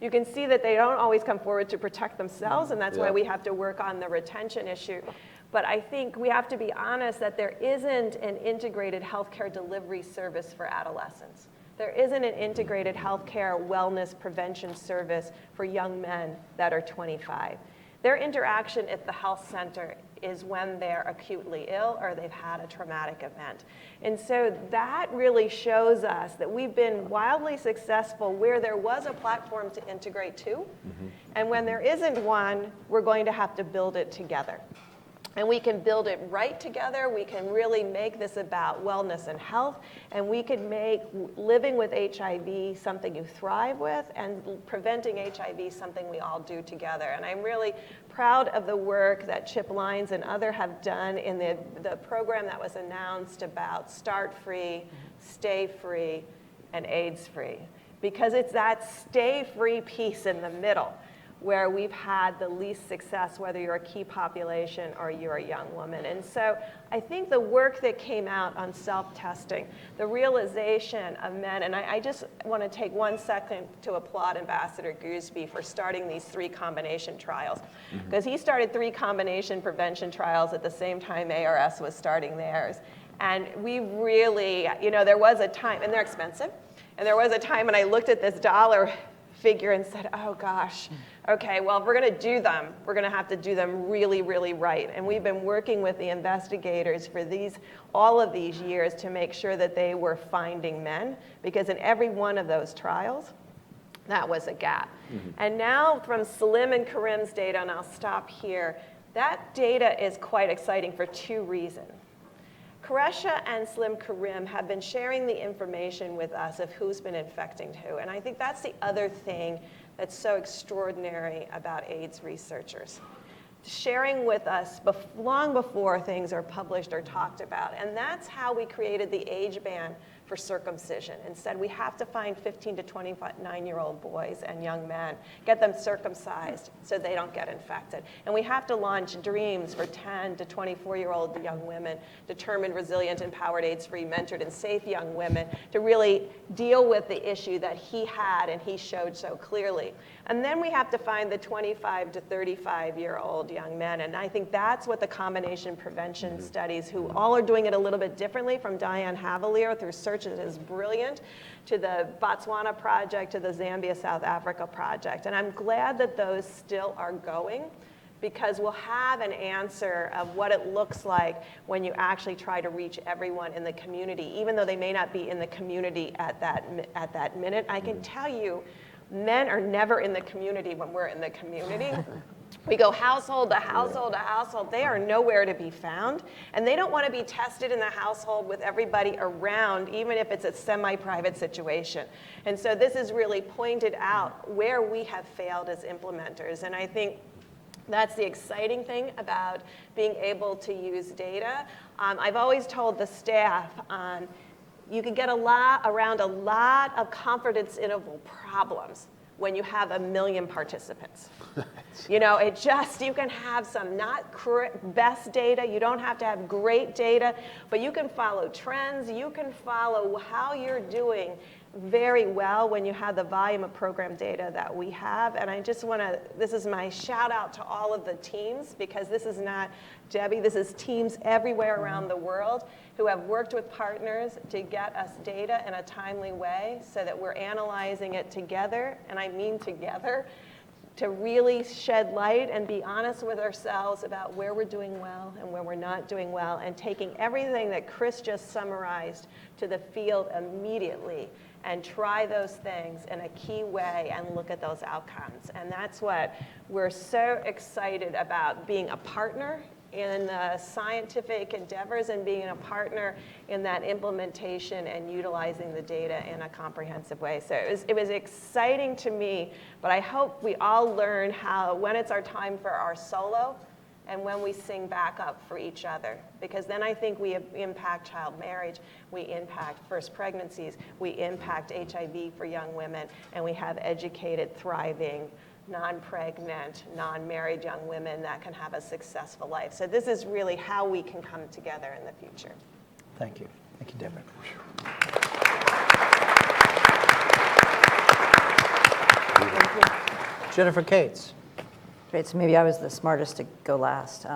You can see that they don't always come forward to protect themselves, and that's why we have to work on the retention issue. But I think we have to be honest that there isn't an integrated healthcare delivery service for adolescents. There isn't an integrated healthcare wellness prevention service for young men that are 25. Their interaction at the health center is when they're acutely ill or they've had a traumatic event. And so that really shows us that we've been wildly successful where there was a platform to integrate to. And when there isn't one, we're going to have to build it together. And we can build it right together. We can really make this about wellness and health. And we can make living with HIV something you thrive with, and preventing HIV something we all do together. And I'm really proud of the work that Chip Lyons and others have done in the program that was announced about Start Free, Stay Free, and AIDS Free. Because it's that stay free piece in the middle where we've had the least success, whether you're a key population or you're a young woman. And so I think the work that came out on self-testing, the realization of men, and I just want to take 1 second to applaud Ambassador Gooseby for starting these 3 combination trials, because he started 3 combination prevention trials at the same time ARS was starting theirs. And we really, there was a time, and they're expensive, and there was a time when I looked at this dollar figure and said, oh gosh, okay, well, if we're going to do them, we're going to have to do them really, really right. And we've been working with the investigators for all of these years to make sure that they were finding men, because in every one of those trials, that was a gap. And now from Salim and Karim's data, and I'll stop here, that data is quite exciting for 2 reasons. Koresha and Salim Karim have been sharing the information with us of who's been infecting who. And I think that's the other thing that's so extraordinary about AIDS researchers. Sharing with us long before things are published or talked about. And that's how we created the age ban for circumcision and said we have to find 15 to 29-year-old boys and young men, get them circumcised so they don't get infected. And we have to launch DREAMS for 10 to 24-year-old young women, determined, resilient, empowered, AIDS-free, mentored, and safe young women to really deal with the issue that he had and he showed so clearly. And then we have to find the 25 to 35-year-old young men. And I think that's what the combination prevention studies, who all are doing it a little bit differently, from Diane Havalier through Search It is Brilliant, to the Botswana project, to the Zambia, South Africa project. And I'm glad that those still are going, because we'll have an answer of what it looks like when you actually try to reach everyone in the community, even though they may not be in the community at that minute. I can tell you, men are never in the community when we're in the community. We go household to household to household. They are nowhere to be found. And they don't want to be tested in the household with everybody around, even if it's a semi-private situation. And so this is really pointed out where we have failed as implementers. And I think that's the exciting thing about being able to use data. I've always told the staff, you can get around a lot of confidence interval problems when you have 1 million participants. You can have some not best data, you don't have to have great data, but you can follow trends, you can follow how you're doing very well when you have the volume of program data that we have. And I just this is my shout out to all of the teams, because this is not Debbie, this is teams everywhere around the world who have worked with partners to get us data in a timely way so that we're analyzing it together, and I mean together, to really shed light and be honest with ourselves about where we're doing well and where we're not doing well, and taking everything that Chris just summarized to the field immediately and try those things in a key way and look at those outcomes. And that's what we're so excited about, being a partner in the scientific endeavors and being a partner in that implementation and utilizing the data in a comprehensive way. So it was exciting to me, but I hope we all learn how, when it's our time for our solo, and when we sing back up for each other, because then I think we impact child marriage, we impact first pregnancies, we impact HIV for young women, and we have educated, thriving, non-pregnant, non-married young women that can have a successful life. So this is really how we can come together in the future. Thank you. Thank you, Deborah. Thank you. Jennifer Cates. Great, so maybe I was the smartest to go last.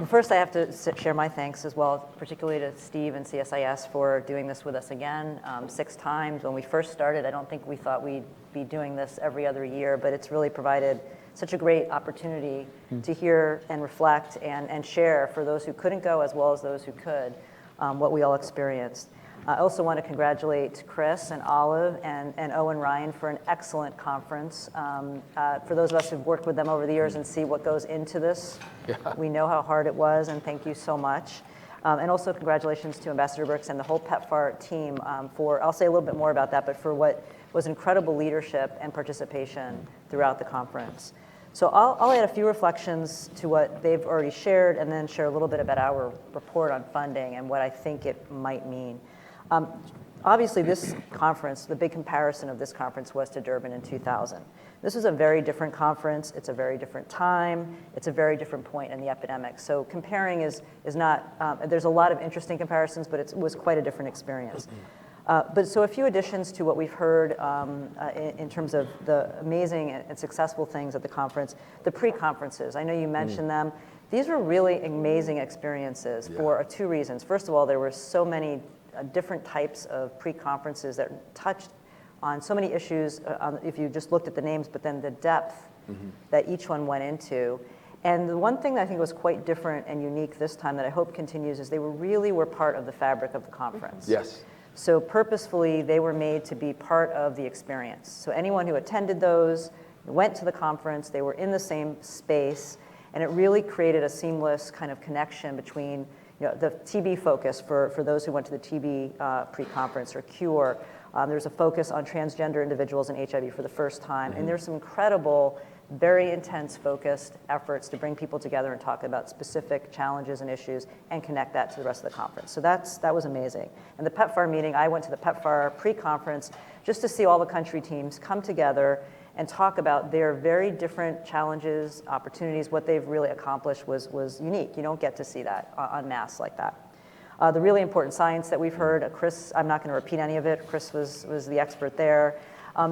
First, I have to share my thanks as well, particularly to Steve and CSIS for doing this with us again 6 times. When we first started, I don't think we thought we'd be doing this every other year, but it's really provided such a great opportunity to hear and reflect and share for those who couldn't go as well as those who could what we all experienced. I also want to congratulate Chris and Olive and Owen Ryan for an excellent conference. For those of us who've worked with them over the years and see what goes into this, we know how hard it was, and thank you so much. And also congratulations to Ambassador Birx and the whole PEPFAR team for, I'll say a little bit more about that, but for what was incredible leadership and participation throughout the conference. So I'll add a few reflections to what they've already shared and then share a little bit about our report on funding and what I think it might mean. Obviously, this conference, the big comparison of this conference was to Durban in 2000. This is a very different conference. It's a very different time. It's a very different point in the epidemic. So comparing is not, there's a lot of interesting comparisons, but it was quite a different experience. But so a few additions to what we've heard in terms of the amazing and successful things at the conference. The pre-conferences, I know you mentioned them. These were really amazing experiences for 2 reasons. First of all, there were so many different types of pre-conferences that touched on so many issues, if you just looked at the names, but then the depth that each one went into. And the one thing that I think was quite different and unique this time that I hope continues is they were part of the fabric of the conference. Yes. So purposefully, they were made to be part of the experience. So anyone who attended those, went to the conference, they were in the same space, and it really created a seamless kind of connection between the TB focus for those who went to the TB pre-conference or cure. There's a focus on transgender individuals and HIV for the first time. And there's some incredible, very intense focused efforts to bring people together and talk about specific challenges and issues and connect that to the rest of the conference. So that was amazing. And the PEPFAR meeting, I went to the PEPFAR pre-conference just to see all the country teams come together and talk about their very different challenges, opportunities. What they've really accomplished was unique. You don't get to see that en masse like that. The really important science that we've heard, Chris, I'm not going to repeat any of it. Chris was the expert there.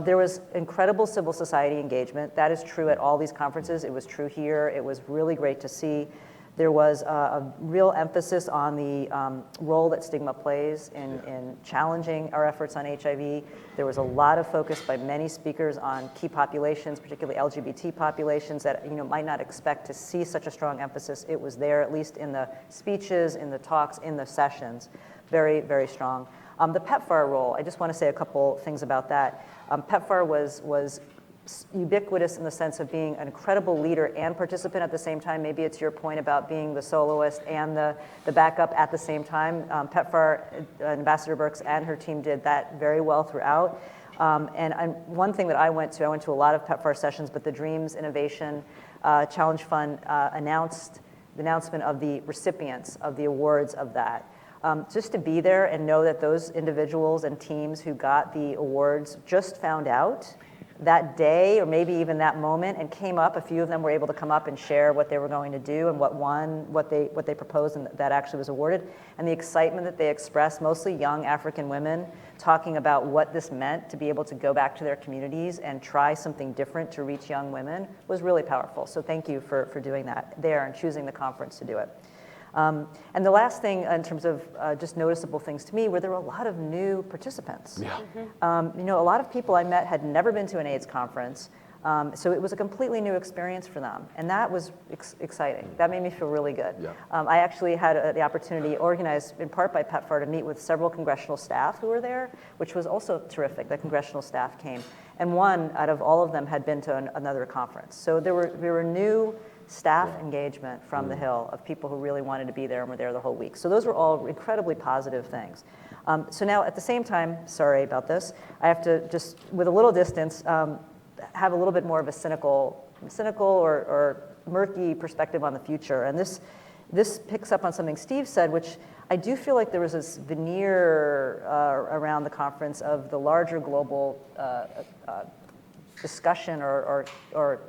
There was incredible civil society engagement. That is true at all these conferences. It was true here. It was really great to see. There was a real emphasis on the role that stigma plays in challenging our efforts on HIV. There was a lot of focus by many speakers on key populations, particularly LGBT populations that might not expect to see such a strong emphasis. It was there, at least in the speeches, in the talks, in the sessions. Very, very strong. The PEPFAR role, I just want to say a couple things about that. PEPFAR was ubiquitous in the sense of being an incredible leader and participant at the same time. Maybe it's your point about being the soloist and the backup at the same time. PEPFAR, Ambassador Birx and her team did that very well throughout. And one thing that I went to a lot of PEPFAR sessions, but the Dreams Innovation Challenge Fund announced the announcement of the recipients of the awards of that. Just to be there and know that those individuals and teams who got the awards just found out that day or maybe even that moment and came up. A few of them were able to come up and share what they were going to do and what won, what they proposed, and that actually was awarded. And the excitement that they expressed, mostly young African women, talking about what this meant to be able to go back to their communities and try something different to reach young women was really powerful. So thank you for doing that there and choosing the conference to do it. And the last thing in terms of just noticeable things to me were there were a lot of new participants. Yeah. A lot of people I met had never been to an AIDS conference, so it was a completely new experience for them, and that was exciting. That made me feel really good. Yeah. I actually had the opportunity, organized in part by PEPFAR, to meet with several congressional staff who were there, which was also terrific. The congressional staff came, and one out of all of them had been to another conference. So there were new staff engagement from the Hill of people who really wanted to be there and were there the whole week. So those were all incredibly positive things. So now at the same time, sorry about this, I have to just, with a little distance, have a little bit more of a cynical or murky perspective on the future. And this picks up on something Steve said, which I do feel like there was this veneer around the conference of the larger global discussion or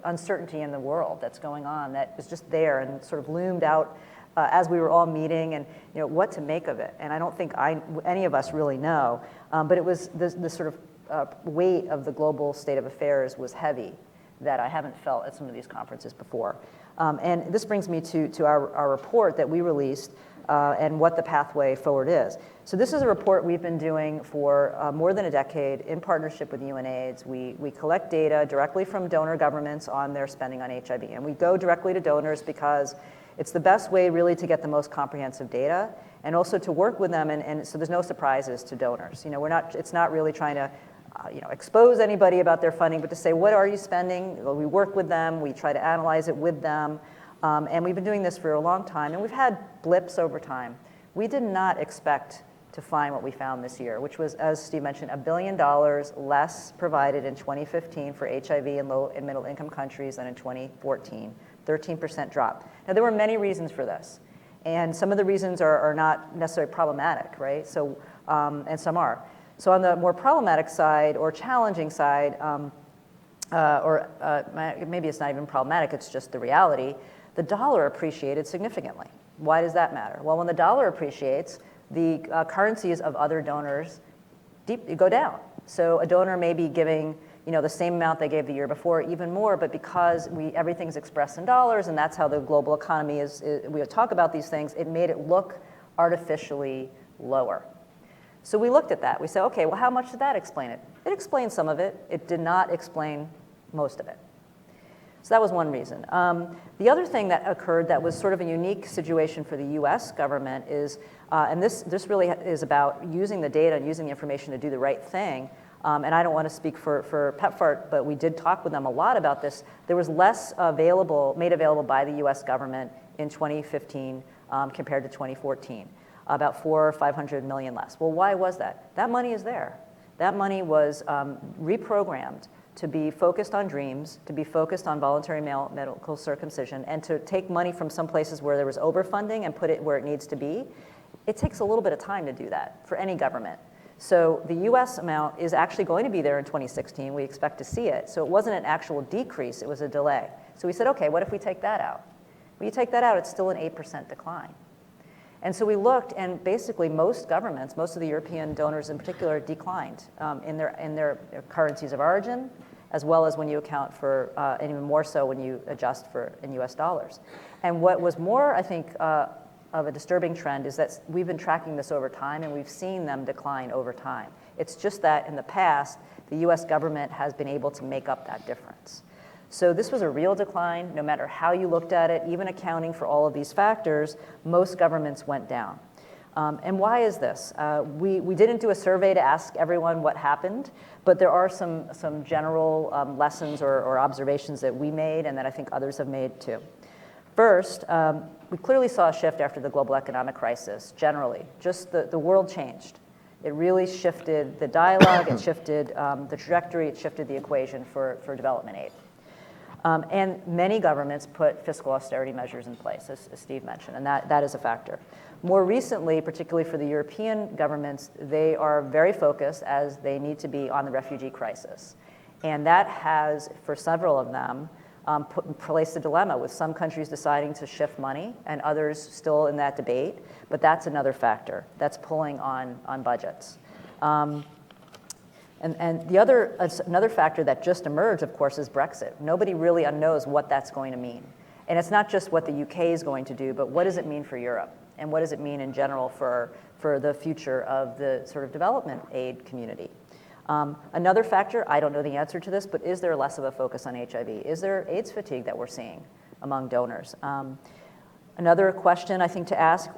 uncertainty in the world that's going on that was just there and sort of loomed out as we were all meeting, and what to make of it. And I don't think any of us really know, but it was the sort of weight of the global state of affairs was heavy that I haven't felt at some of these conferences before. And this brings me to our report that we released and what the pathway forward is. So this is a report we've been doing for more than a decade in partnership with UNAIDS. We collect data directly from donor governments on their spending on HIV. And we go directly to donors because it's the best way really to get the most comprehensive data and also to work with them. And so there's no surprises to donors. It's not really trying to expose anybody about their funding, but to say, what are you spending? Well, we work with them, we try to analyze it with them, and we've been doing this for a long time, and we've had blips over time. We did not expect to find what we found this year, which was, as Steve mentioned, $1 billion less provided in 2015 for HIV in low and middle income countries than in 2014, 13% drop. Now, there were many reasons for this, and some of the reasons are not necessarily problematic, right? So, and some are. So on the more problematic side or challenging side, maybe it's not even problematic, it's just the reality, the dollar appreciated significantly. Why does that matter? Well, when the dollar appreciates, the currencies of other donors go down. So a donor may be giving the same amount they gave the year before, even more, but because everything's expressed in dollars, and that's how the global economy is, we talk about these things, it made it look artificially lower. So we looked at that. We said, okay, well, how much did that explain it? It explained some of it. It did not explain most of it. So that was one reason. The other thing that occurred that was sort of a unique situation for the US government is, and this really is about using the data and using the information to do the right thing. And I don't want to speak for PEPFAR, but we did talk with them a lot about this. There was less made available by the US government in 2015 compared to 2014. About 400 or 500 million less. Well, why was that? That money is there. That money was reprogrammed to be focused on dreams, to be focused on voluntary medical circumcision, and to take money from some places where there was overfunding and put it where it needs to be. It takes a little bit of time to do that for any government. So the US amount is actually going to be there in 2016. We expect to see it. So it wasn't an actual decrease, it was a delay. So we said, okay, what if we take that out? When you take that out, it's still an 8% decline. And so we looked, and basically most governments, most of the European donors in particular, declined in their currencies of origin, as well as when you account for, and even more so when you adjust for in US dollars. And what was more, I think, of a disturbing trend is that we've been tracking this over time, and we've seen them decline over time. It's just that in the past, the US government has been able to make up that difference. So this was a real decline, no matter how you looked at it, even accounting for all of these factors, most governments went down. And why is this? We didn't do a survey to ask everyone what happened, but there are some general lessons or observations that we made and that I think others have made too. First, we clearly saw a shift after the global economic crisis, generally. Just the world changed. It really shifted the dialogue, it shifted the trajectory, it shifted the equation for development aid. And many governments put fiscal austerity measures in place, as Steve mentioned, and that is a factor. More recently, particularly for the European governments, they are very focused, as they need to be, on the refugee crisis. And that has, for several of them, placed a dilemma, with some countries deciding to shift money and others still in that debate, but that's another factor that's pulling on budgets. And another factor that just emerged, of course, is Brexit. Nobody really knows what that's going to mean. And it's not just what the UK is going to do, but what does it mean for Europe? And what does it mean in general for the future of the sort of development aid community? Another factor, I don't know the answer to this, but is there less of a focus on HIV? Is there AIDS fatigue that we're seeing among donors? Another question I think to ask,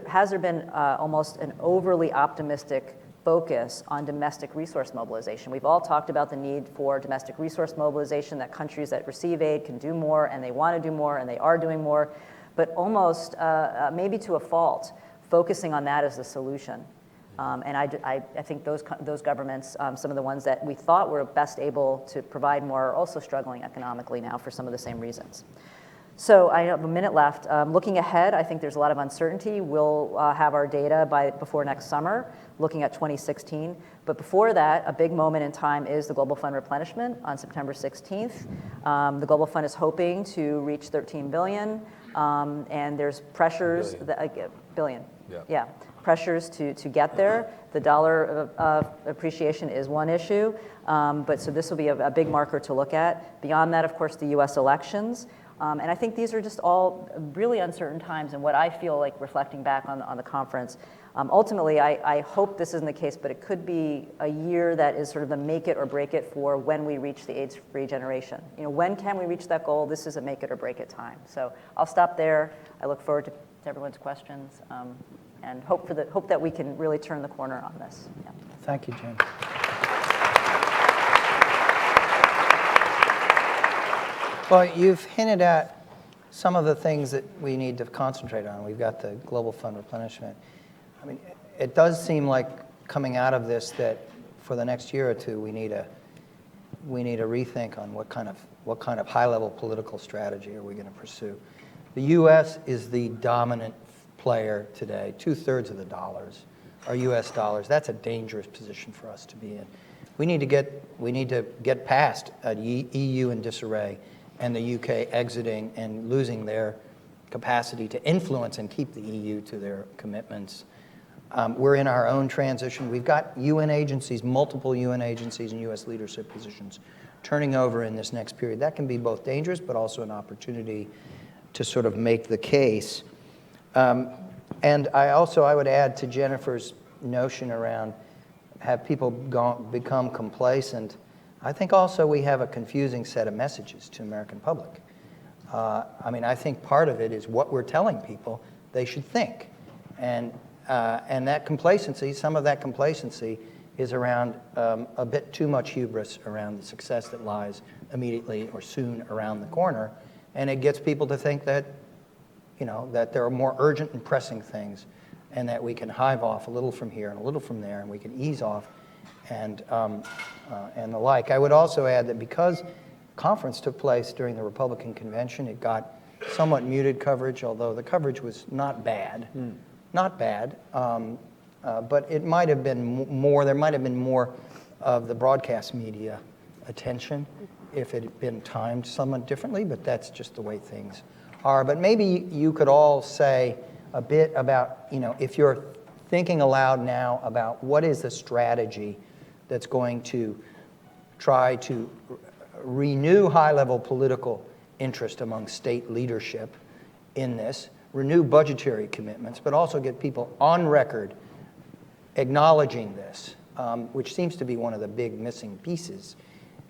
has there been almost an overly optimistic focus on domestic resource mobilization. We've all talked about the need for domestic resource mobilization, that countries that receive aid can do more, and they want to do more, and they are doing more, but almost maybe to a fault, focusing on that as the solution. And I think those governments, some of the ones that we thought were best able to provide more, are also struggling economically now for some of the same reasons. So I have a minute left. Looking ahead, I think there's a lot of uncertainty. We'll have our data before next summer, looking at 2016. But before that, a big moment in time is the Global Fund replenishment on September 16th. The Global Fund is hoping to reach $13 billion, and there's pressures. Billion. Yeah. Pressures to get there. The dollar appreciation is one issue, but so this will be a big marker to look at. Beyond that, of course, the U.S. elections. And I think these are just all really uncertain times, and what I feel like reflecting back on the conference. Ultimately, I hope this isn't the case, but it could be a year that is sort of the make it or break it for when we reach the AIDS-free generation. You know, when can we reach that goal? This is a make it or break it time. So I'll stop there. I look forward to everyone's questions, and hope that we can really turn the corner on this. Yeah. Thank you, Jen. Well, you've hinted at some of the things that we need to concentrate on. We've got the Global Fund replenishment. I mean, it does seem like coming out of this that for the next year or two, we need a rethink on what kind of high-level political strategy are we going to pursue. The U.S. is the dominant player today. 2/3 of the dollars are U.S. dollars. That's a dangerous position for us to be in. We need to get past an EU in disarray and the UK exiting and losing their capacity to influence and keep the EU to their commitments. We're in our own transition. We've got UN agencies, multiple UN agencies and US leadership positions turning over in this next period. That can be both dangerous, but also an opportunity to sort of make the case. And I would add to Jennifer's notion around have people become complacent. I think also we have a confusing set of messages to the American public. I mean, I think part of it is what we're telling people they should think. And that complacency, some of that complacency is around a bit too much hubris around the success that lies immediately or soon around the corner. And it gets people to think that, you know, that there are more urgent and pressing things and that we can hive off a little from here and a little from there and we can ease off and the like. I would also add that because conference took place during the Republican convention, it got somewhat muted coverage, although the coverage was not bad. Not bad, but it might have been more, there might have been more of the broadcast media attention if it had been timed somewhat differently, but that's just the way things are. But maybe you could all say a bit about, you know, if you're thinking aloud now about what is the strategy that's going to try to renew high-level political interest among state leadership in this, renew budgetary commitments, but also get people on record acknowledging this, which seems to be one of the big missing pieces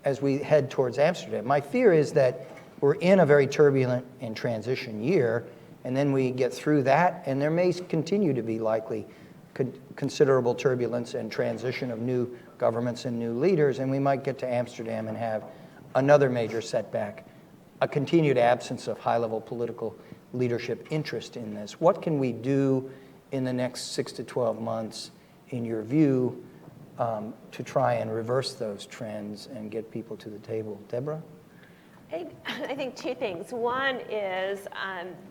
as we head towards Amsterdam. My fear is that we're in a very turbulent and transition year, and then we get through that, and there may continue to be likely considerable turbulence and transition of new governments and new leaders, and we might get to Amsterdam and have another major setback, a continued absence of high-level political leadership interest in this. What can we do in the next 6 to 12 months, in your view, to try and reverse those trends and get people to the table? Deborah? I think two things. One is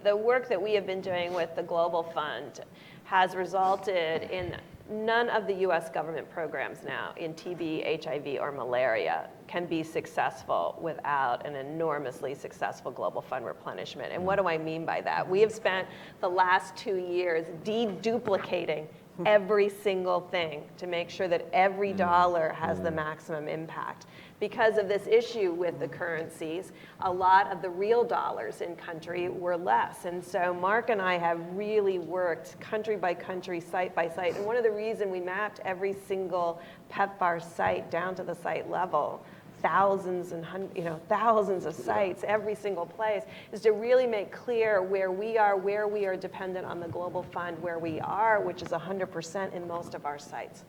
the work that we have been doing with the Global Fund has resulted in none of the US government programs now in TB, HIV, or malaria can be successful without an enormously successful Global Fund replenishment. And what do I mean by that? We have spent the last 2 years deduplicating every single thing to make sure that every dollar has the maximum impact. Because of this issue with the currencies, a lot of the real dollars in country were less. And so Mark and I have really worked country by country, site by site. And one of the reasons we mapped every single PEPFAR site down to the site level, thousands of sites, every single place, is to really make clear where we are dependent on the Global Fund, where we are, which is 100% in most of our sites.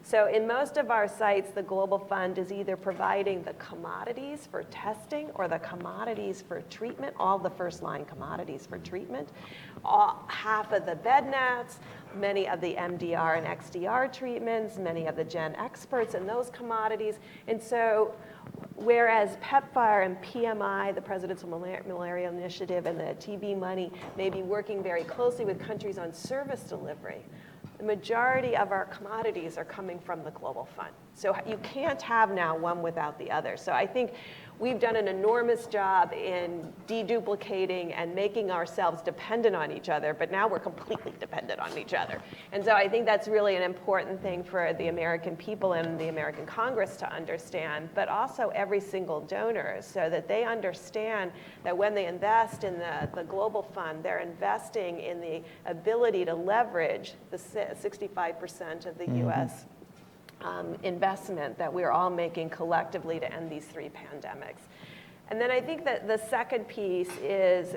So in most of our sites, the Global Fund is either providing the commodities for testing or the commodities for treatment, all the first line commodities for treatment, half of the bed nets, many of the MDR and XDR treatments, many of the gen experts in those commodities. And so whereas PEPFAR and PMI, the President's Malaria Initiative, and the TB money may be working very closely with countries on service delivery, the majority of our commodities are coming from the Global Fund. So you can't have now one without the other. So I think we've done an enormous job in deduplicating and making ourselves dependent on each other, but now we're completely dependent on each other. And so I think that's really an important thing for the American people and the American Congress to understand, but also every single donor, so that they understand that when they invest in the Global Fund, they're investing in the ability to leverage the 65% of the U.S. Investment that we're all making collectively to end these 3 pandemics. And then I think that the second piece is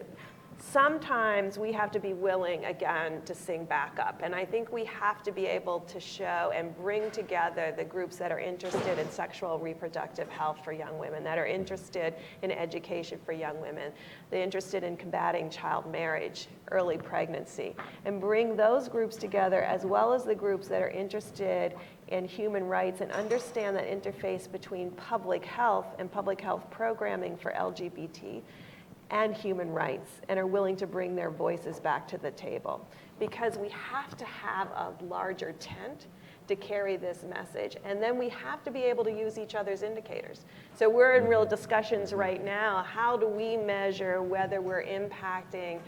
sometimes we have to be willing, again, to sing back up. And I think we have to be able to show and bring together the groups that are interested in sexual reproductive health for young women, that are interested in education for young women, they're interested in combating child marriage, early pregnancy, and bring those groups together, as well as the groups that are interested in human rights and understand that interface between public health and public health programming for LGBT and human rights, and are willing to bring their voices back to the table. Because we have to have a larger tent to carry this message, and then we have to be able to use each other's indicators. So we're in real discussions right now. How do we measure whether we're impacting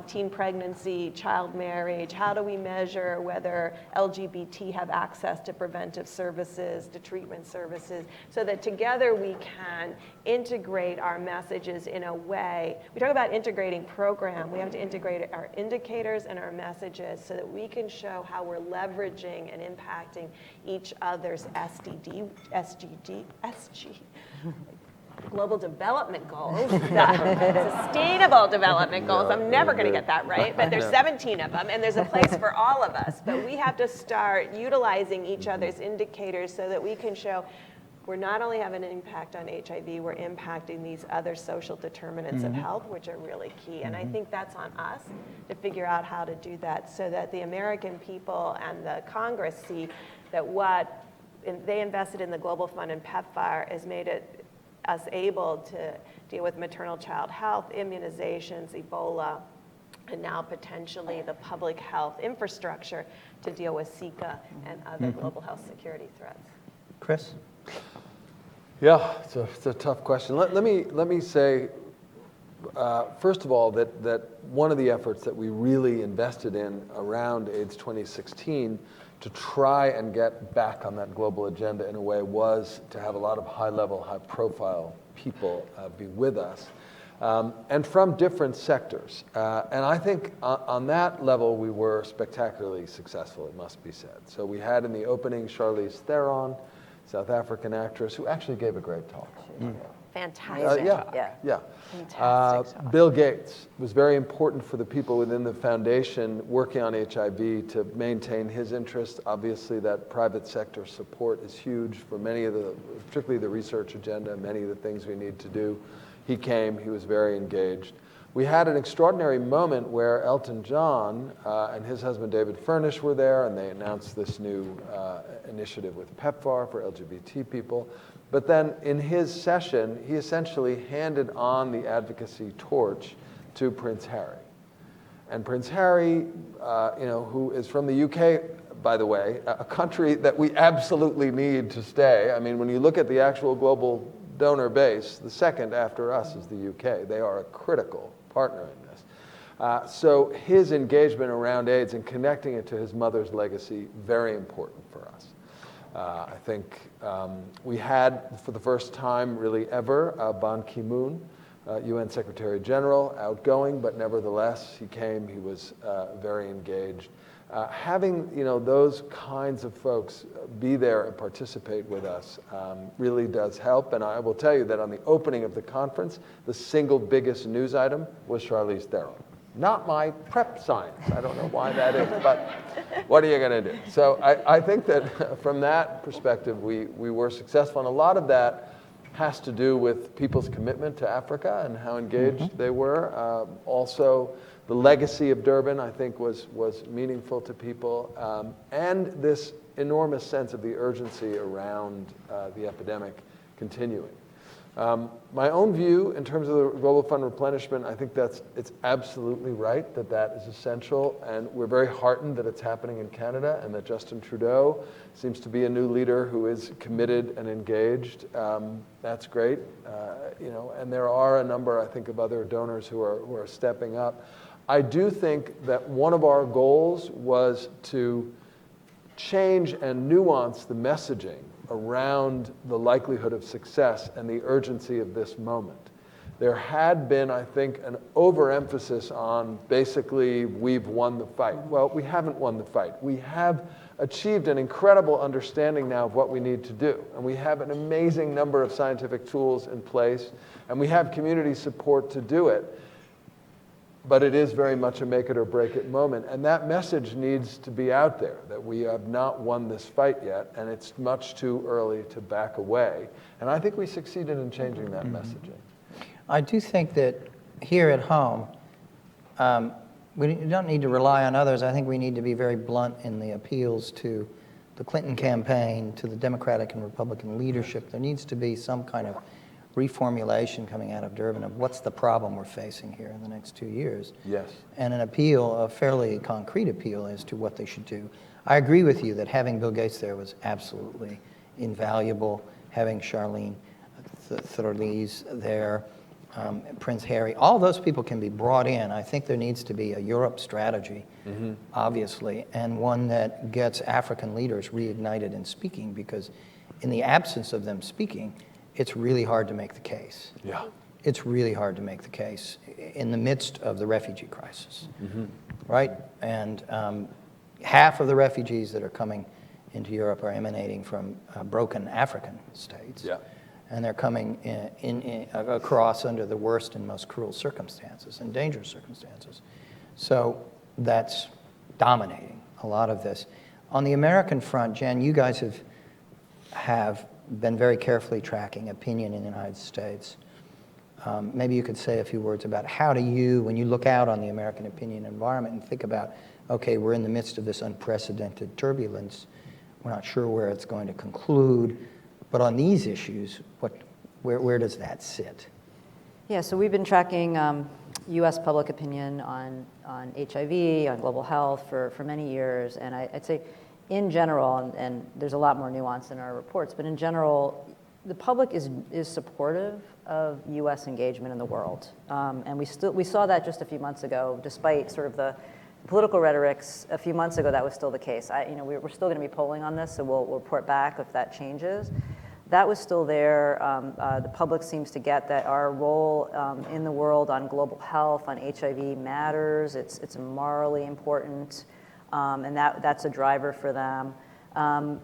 teen pregnancy, child marriage? How do we measure whether LGBT have access to preventive services, to treatment services, so that together we can integrate our messages in a way. We talk about integrating program. We have to integrate our indicators and our messages so that we can show how we're leveraging and impacting each other's Global Development Goals, Sustainable Development Goals. I'm never going to get that right, but there's 17 of them, and there's a place for all of us. But we have to start utilizing each other's indicators so that we can show we're not only having an impact on HIV, we're impacting these other social determinants of health, which are really key. And I think that's on us to figure out how to do that so that the American people and the Congress see that what they invested in the Global Fund and PEPFAR has made us able to deal with maternal child health, immunizations, Ebola, and now potentially the public health infrastructure to deal with Zika and other global health security threats. Chris? Yeah, it's a tough question. Let me say, first of all, that one of the efforts that we really invested in around AIDS 2016 to try and get back on that global agenda in a way was to have a lot of high-level, high-profile people be with us, and from different sectors. And I think on that level, we were spectacularly successful, it must be said. So we had in the opening Charlize Theron, South African actress, who actually gave a great talk. Fantastic talk. Yeah. Fantastic talk. Bill Gates was very important for the people within the foundation working on HIV to maintain his interest. Obviously, that private sector support is huge for many of particularly the research agenda, many of the things we need to do. He came, he was very engaged. We had an extraordinary moment where Elton John and his husband David Furnish were there, and they announced this new initiative with PEPFAR for LGBT people. But then in his session, he essentially handed on the advocacy torch to Prince Harry. And Prince Harry, who is from the UK, by the way, a country that we absolutely need to stay. I mean, when you look at the actual global donor base, the second after us is the UK. They are a critical partner in this. So his engagement around AIDS and connecting it to his mother's legacy, very important for us. I think we had, for the first time really ever, Ban Ki-moon, UN Secretary General, outgoing, but nevertheless, he came, he was very engaged. Having those kinds of folks be there and participate with us really does help. And I will tell you that on the opening of the conference, the single biggest news item was Charlize Theron. Not my prep science. I don't know why that is, but what are you going to do? So I think that from that perspective, we were successful. And a lot of that has to do with people's commitment to Africa and how engaged they were. Also, the legacy of Durban, I think, was meaningful to people. And this enormous sense of the urgency around the epidemic continuing. My own view in terms of the Global Fund replenishment, I think it's absolutely right that is essential, and we're very heartened that it's happening in Canada and that Justin Trudeau seems to be a new leader who is committed and engaged. That's great, and there are a number, I think, of other donors who are stepping up. I do think that one of our goals was to change and nuance the messaging around the likelihood of success and the urgency of this moment. There had been, I think, an overemphasis on basically, we've won the fight. Well, we haven't won the fight. We have achieved an incredible understanding now of what we need to do. And we have an amazing number of scientific tools in place, and we have community support to do it. But it is very much a make it or break it moment. And that message needs to be out there, that we have not won this fight yet, and it's much too early to back away. And I think we succeeded in changing that messaging. I do think that here at home, we don't need to rely on others. I think we need to be very blunt in the appeals to the Clinton campaign, to the Democratic and Republican leadership. There needs to be some kind of reformulation coming out of Durban of what's the problem we're facing here in the next 2 years. Yes. And an appeal, a fairly concrete appeal as to what they should do. I agree with you that having Bill Gates there was absolutely invaluable. Having Charlene Thorlese there, Prince Harry, all those people can be brought in. I think there needs to be a Europe strategy, obviously, and one that gets African leaders reignited in speaking, because in the absence of them speaking, it's really hard to make the case. Yeah. It's really hard to make the case in the midst of the refugee crisis, right? And half of the refugees that are coming into Europe are emanating from broken African states. Yeah. And they're coming across under the worst and most cruel circumstances and dangerous circumstances. So that's dominating a lot of this. On the American front, Jen, you guys have been very carefully tracking opinion in the United States. Maybe you could say a few words about how do you, when you look out on the American opinion environment and think about, okay, we're in the midst of this unprecedented turbulence, we're not sure where it's going to conclude, but on these issues, where does that sit? Yeah, so we've been tracking U.S. public opinion on HIV, on global health for many years, and I'd say in general, and there's a lot more nuance in our reports, but in general, the public is supportive of U.S. engagement in the world. And we saw that just a few months ago, despite sort of the political rhetorics. A few months ago, that was still the case. We're still going to be polling on this, so we'll report back if that changes. That was still there. The public seems to get that our role in the world on global health, on HIV matters. It's morally important. And that's a driver for them.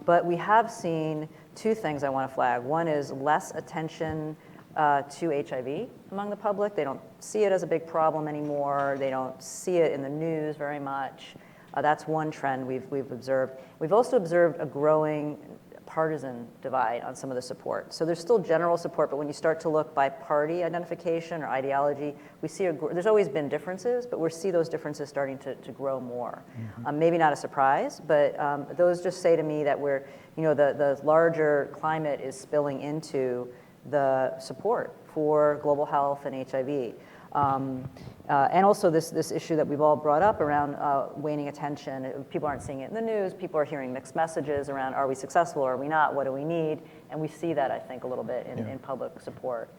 But we have seen two things I want to flag. One is less attention to HIV among the public. They don't see it as a big problem anymore. They don't see it in the news very much. That's one trend we've observed. We've also observed a growing partisan divide on some of the support. So there's still general support, but when you start to look by party identification or ideology, we see there's always been differences, but we see those differences starting to grow more. Maybe not a surprise, but those just say to me that the larger climate is spilling into the support for global health and HIV. And also this issue that we've all brought up around waning attention. People aren't seeing it in the news. People are hearing mixed messages around, are we successful or are we not? What do we need? And we see that, I think, a little bit in public support.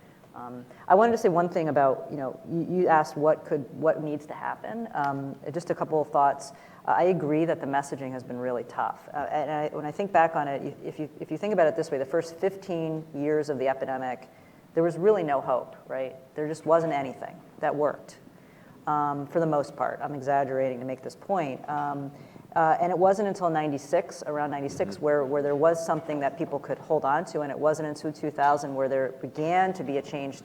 I wanted to say one thing about, you asked what needs to happen. Just a couple of thoughts. I agree that the messaging has been really tough. And when I think back on it, if you think about it this way, the first 15 years of the epidemic, there was really no hope, right? There just wasn't anything that worked. for the most part. I'm exaggerating to make this point. And it wasn't until around 96, where there was something that people could hold on to, and it wasn't until 2000 where there began to be a change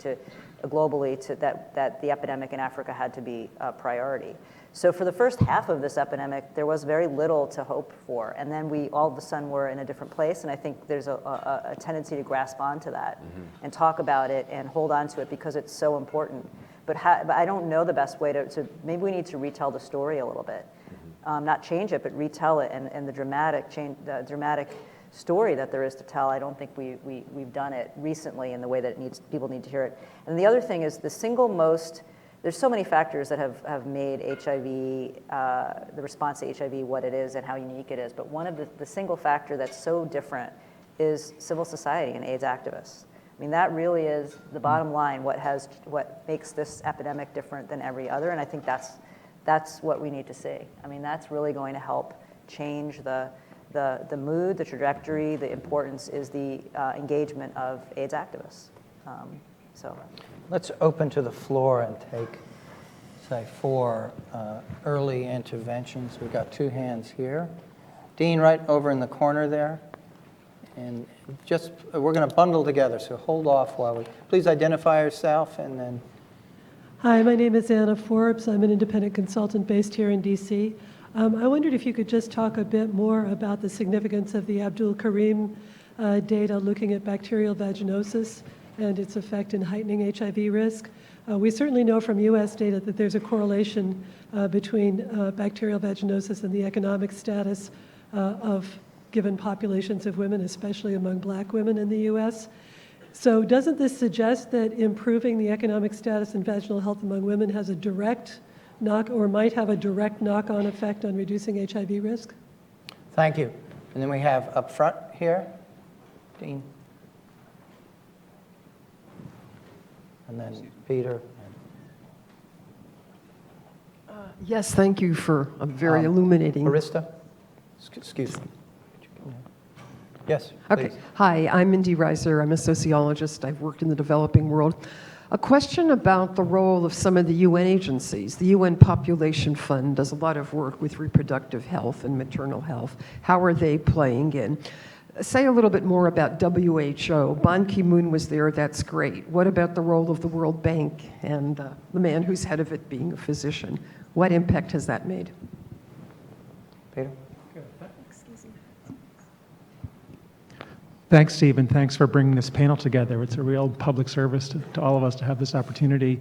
globally that the epidemic in Africa had to be a priority. So for the first half of this epidemic, there was very little to hope for, and then we all of a sudden were in a different place, and I think there's a tendency to grasp onto that and talk about it and hold on to it because it's so important. But I don't know the best way to maybe we need to retell the story a little bit. Not change it, but retell it, and the dramatic story that there is to tell. I don't think we've done it recently in the way that people need to hear it. And the other thing is there's so many factors that have made HIV, the response to HIV what it is and how unique it is, but one of the single factor that's so different is civil society and AIDS activists. I mean, that really is the bottom line, what makes this epidemic different than every other, and I think that's what we need to see. I mean, that's really going to help change the mood, the trajectory. The importance is the engagement of AIDS activists. Let's open to the floor and take, say, 4 early interventions. We've got 2 hands here. Dean, right over in the corner there. And we're going to bundle together, so hold off while please identify yourself and then. Hi, my name is Anna Forbes. I'm an independent consultant based here in D.C. I wondered if you could just talk a bit more about the significance of the Abdul Karim data looking at bacterial vaginosis and its effect in heightening HIV risk. We certainly know from U.S. data that there's a correlation between bacterial vaginosis and the economic status of given populations of women, especially among Black women in the U.S. So doesn't this suggest that improving the economic status and vaginal health among women has a direct might have a direct knock-on effect on reducing HIV risk? Thank you. And then we have up front here, Dean. And then Peter. Yes, thank you for a very illuminating. Marista? Excuse me. Yes, Okay. please. Hi, I'm Mindy Reiser. I'm a sociologist. I've worked in the developing world. A question about the role of some of the UN agencies. The UN Population Fund does a lot of work with reproductive health and maternal health. How are they playing in? Say a little bit more about WHO. Ban Ki-moon was there, that's great. What about the role of the World Bank and the man who's head of it being a physician? What impact has that made? Peter? Thanks, Steve, and thanks for bringing this panel together. It's a real public service to all of us to have this opportunity,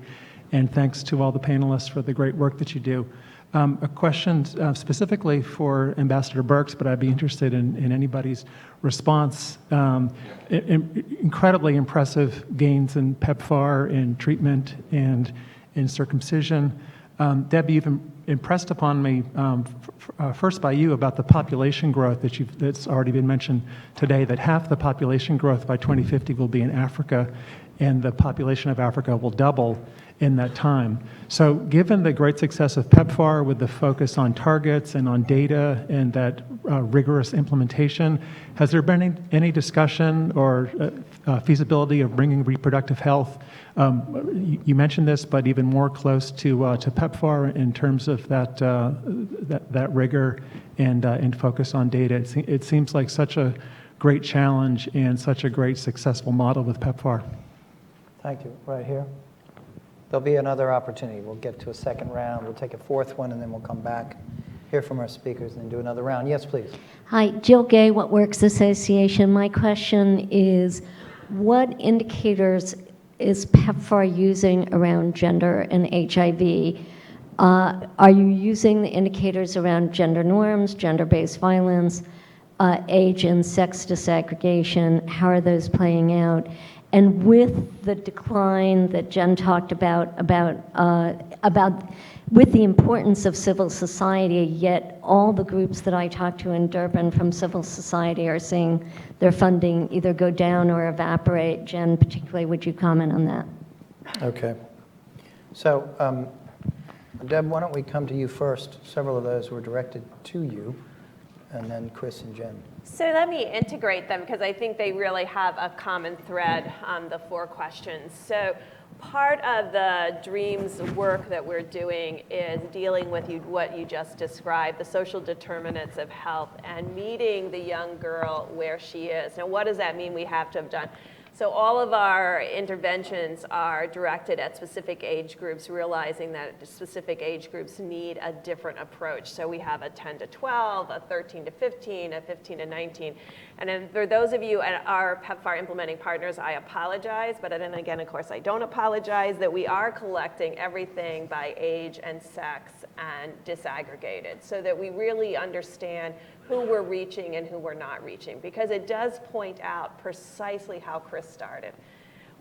and thanks to all the panelists for the great work that you do. A question specifically for Ambassador Birx, but I'd be interested in anybody's response. Incredibly impressive gains in PEPFAR, in treatment, and in circumcision. Deb, you've impressed upon me first by you about the population growth that's already been mentioned today, that half the population growth by 2050 will be in Africa, and the population of Africa will double in that time. So given the great success of PEPFAR with the focus on targets and on data and that rigorous implementation, has there been any discussion or feasibility of bringing reproductive health, you mentioned this, but even more close to PEPFAR in terms of that rigor and focus on data? It seems like such a great challenge and such a great successful model with PEPFAR. Thank you. Right here. There'll be another opportunity. We'll get to a second round. We'll take a 4th one, and then we'll come back, hear from our speakers, and then do another round. Yes, please. Hi, Jill Gay, What Works Association. My question is, what indicators is PEPFAR using around gender and HIV? Are you using the indicators around gender norms, gender-based violence, age and sex disaggregation? How are those playing out? And with the decline that Jen talked about with the importance of civil society, yet all the groups that I talked to in Durban from civil society are seeing their funding either go down or evaporate. Jen, particularly, would you comment on that? Okay. So, Deb, why don't we come to you first? Several of those were directed to you, and then Chris and Jen. So let me integrate them because I think they really have a common thread on the 4 questions. So Part of the DREAMS work that we're doing is dealing with what you just described, the social determinants of health, and meeting the young girl where she is. Now, what does that mean we have to have done? So all of our interventions are directed at specific age groups, realizing that specific age groups need a different approach. So we have a 10 to 12, a 13 to 15, a 15 to 19. And then for those of you at our PEPFAR implementing partners, I apologize, but then again, of course, I don't apologize that we are collecting everything by age and sex and disaggregated so that we really understand who we're reaching and who we're not reaching, because it does point out precisely how Chris started.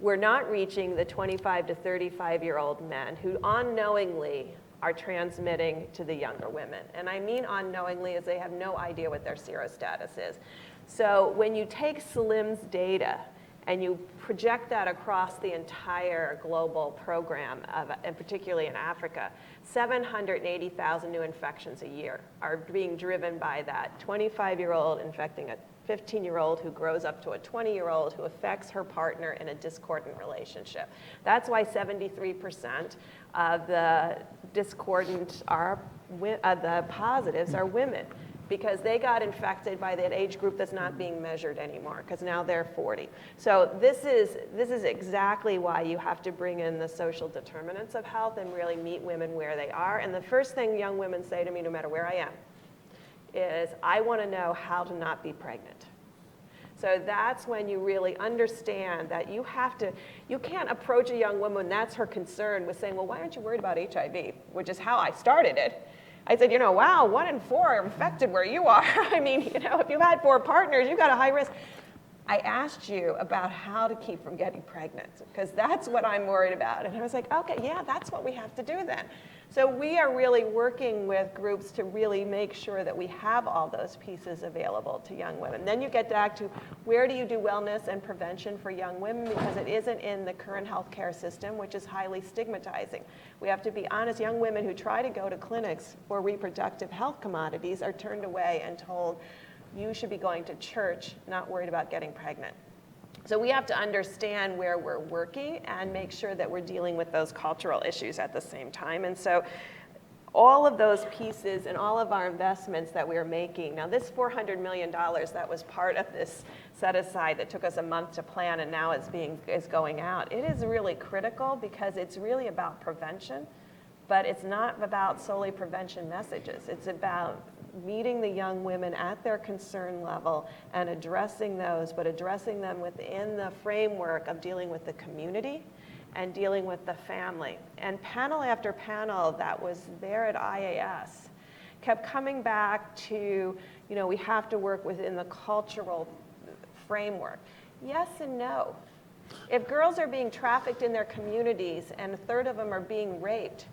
We're not reaching the 25 to 35-year-old men who unknowingly are transmitting to the younger women. And I mean unknowingly as they have no idea what their serostatus is. So when you take SLIM's data and you project that across the entire global program, and particularly in Africa, 780,000 new infections a year are being driven by that 25-year-old infecting a 15-year-old who grows up to a 20-year-old who affects her partner in a discordant relationship. That's why 73% of the discordant the positives are women, because they got infected by that age group that's not being measured anymore, because now they're 40. So this is exactly why you have to bring in the social determinants of health and really meet women where they are. And the first thing young women say to me, no matter where I am, is I want to know how to not be pregnant. So that's when you really understand that you can't approach a young woman, that's her concern, with saying, well, why aren't you worried about HIV? Which is how I started it. I said, wow, 1 in 4 are infected where you are. I mean, if you've had 4 partners, you've got a high risk. I asked you about how to keep from getting pregnant, because that's what I'm worried about. And I was like, okay, yeah, that's what we have to do then. So we are really working with groups to really make sure that we have all those pieces available to young women. Then you get back to where do you do wellness and prevention for young women, because it isn't in the current healthcare system, which is highly stigmatizing. We have to be honest, young women who try to go to clinics for reproductive health commodities are turned away and told, you should be going to church, not worried about getting pregnant. So we have to understand where we're working and make sure that we're dealing with those cultural issues at the same time. And so all of those pieces and all of our investments that we're making, now this $400 million that was part of this set aside that took us a month to plan and now is going out, it is really critical because it's really about prevention, but it's not about solely prevention messages. It's about meeting the young women at their concern level and addressing those, but addressing them within the framework of dealing with the community and dealing with the family. And panel after panel that was there at IAS kept coming back to, we have to work within the cultural framework. Yes and no. If girls are being trafficked in their communities and a third of them are being raped,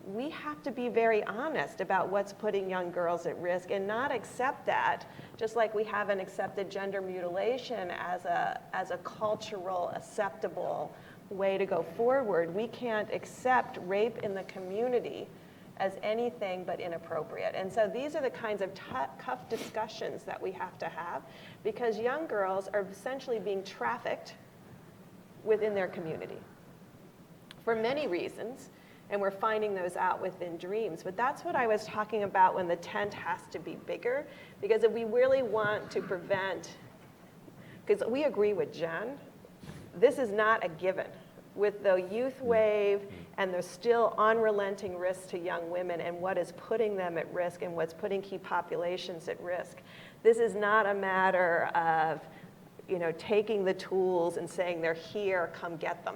we have to be very honest about what's putting young girls at risk and not accept that, just like we haven't accepted gender mutilation as a cultural acceptable way to go forward. We can't accept rape in the community as anything but inappropriate. And so these are the kinds of tough discussions that we have to have, because young girls are essentially being trafficked within their community for many reasons. And we're finding those out within DREAMS. But that's what I was talking about when the tent has to be bigger. Because if we really want to prevent, because we agree with Jen, this is not a given. With the youth wave and the still unrelenting risk to young women and what is putting them at risk and what's putting key populations at risk, this is not a matter of taking the tools and saying they're here, come get them.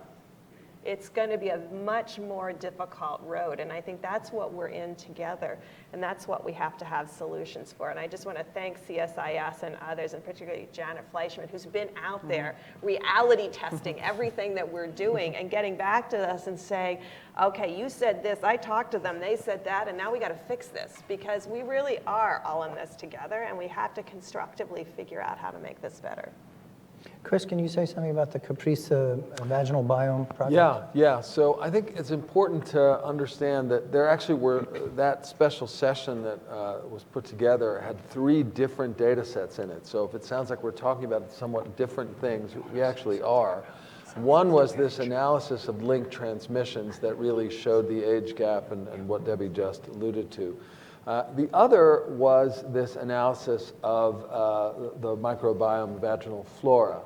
It's going to be a much more difficult road, and I think that's what we're in together, and that's what we have to have solutions for. And I just want to thank CSIS and others, and particularly Janet Fleischman, who's been out there reality testing everything that we're doing and getting back to us and saying, okay, you said this, I talked to them, they said that, and now we got to fix this, because we really are all in this together, and we have to constructively figure out how to make this better. Chris, can you say something about the Caprice vaginal biome project? Yeah. So I think it's important to understand that there actually were, that special session that was put together had 3 different data sets in it. So if it sounds like we're talking about somewhat different things, we actually are. One was this analysis of linked transmissions that really showed the age gap and what Debbie just alluded to. The other was this analysis of the microbiome vaginal flora.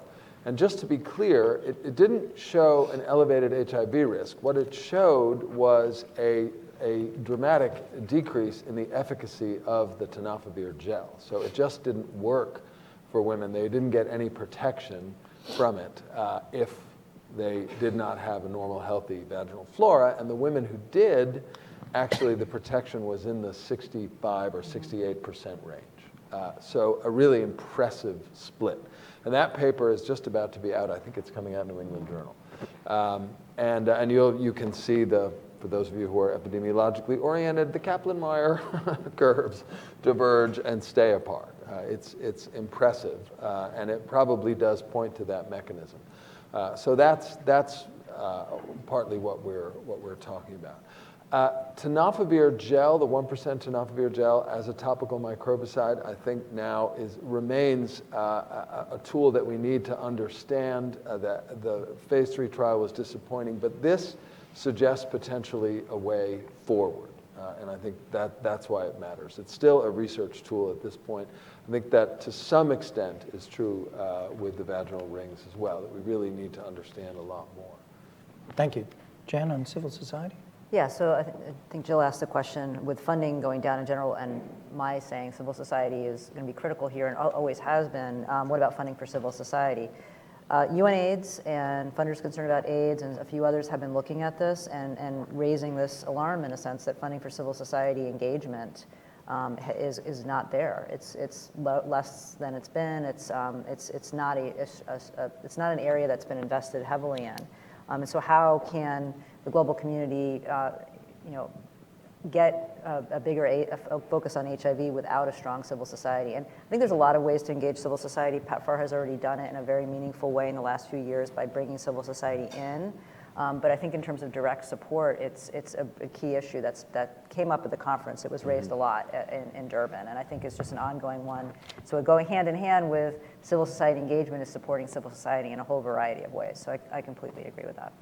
And just to be clear, it didn't show an elevated HIV risk. What it showed was a dramatic decrease in the efficacy of the tenofovir gel. So it just didn't work for women. They didn't get any protection from it if they did not have a normal, healthy vaginal flora. And the women who did, actually the protection was in the 65 or 68% range. So a really impressive split. And that paper is just about to be out. I think it's coming out in New England Journal. And you can see for those of you who are epidemiologically oriented, the Kaplan-Meier curves diverge and stay apart. It's impressive, and it probably does point to that mechanism. So that's partly what we're talking about. Tenofovir gel, the 1% tenofovir gel as a topical microbicide, I think now remains a tool that we need to understand. The phase 3 trial was disappointing, but this suggests potentially a way forward. And I think that's why it matters. It's still a research tool at this point. I think that to some extent is true with the vaginal rings as well, that we really need to understand a lot more. Thank you. Jen, on civil society? Yeah, so I think Jill asked the question, with funding going down in general and my saying civil society is going to be critical here and always has been, what about funding for civil society? UNAIDS and funders concerned about AIDS and a few others have been looking at this and raising this alarm in a sense that funding for civil society engagement is not there. It's less than it's been. It's not an area that's been invested heavily in. And so how can the global community, get a bigger focus on HIV without a strong civil society? And I think there's a lot of ways to engage civil society. PEPFAR has already done it in a very meaningful way in the last few years by bringing civil society in. But I think in terms of direct support, it's a key issue that came up at the conference. It was raised a lot in Durban, and I think it's just an ongoing one. So going hand in hand with civil society engagement is supporting civil society in a whole variety of ways. So I completely agree with that.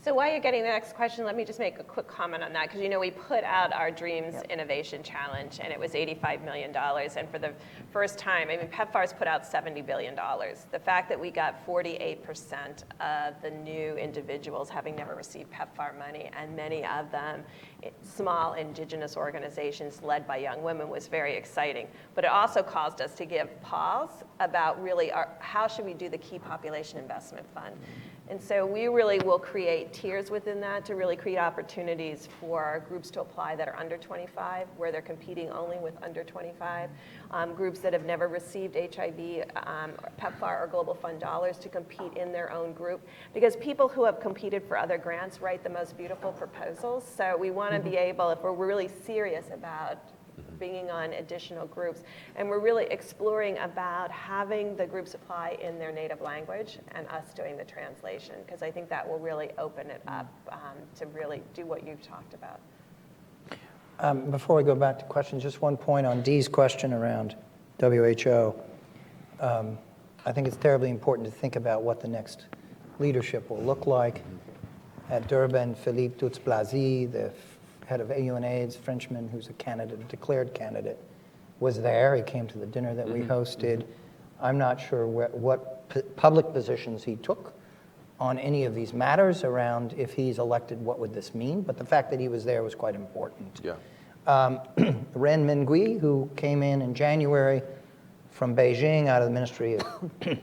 So while you're getting the next question, let me just make a quick comment on that, because we put out our Dreams Innovation Challenge, and it was $85 million. And for the first time, PEPFAR's put out $70 billion. The fact that we got 48% of the new individuals having never received PEPFAR money, and many of them small indigenous organizations led by young women, was very exciting. But it also caused us to give pause about really how should we do the Key Population Investment Fund. And so we really will create tiers within that to really create opportunities for groups to apply that are under 25, where they're competing only with under 25, groups that have never received HIV, PEPFAR or Global Fund dollars to compete in their own group. Because people who have competed for other grants write the most beautiful proposals. So we want to be able, if we're really serious about bringing on additional groups. And we're really exploring about having the groups apply in their native language and us doing the translation, because I think that will really open it up to really do what you've talked about. Before we go back to questions, just one point on Dee's question around WHO. I think it's terribly important to think about what the next leadership will look like. At Durban, Philippe Douste-Blazy, the head of UNAIDS, Frenchman, who's a candidate, a declared candidate, was there. He came to the dinner that we hosted. I'm not sure what public positions he took on any of these matters around if he's elected, what would this mean? But the fact that he was there was quite important. Yeah. Ren Minggui, who came in January from Beijing out of the Ministry of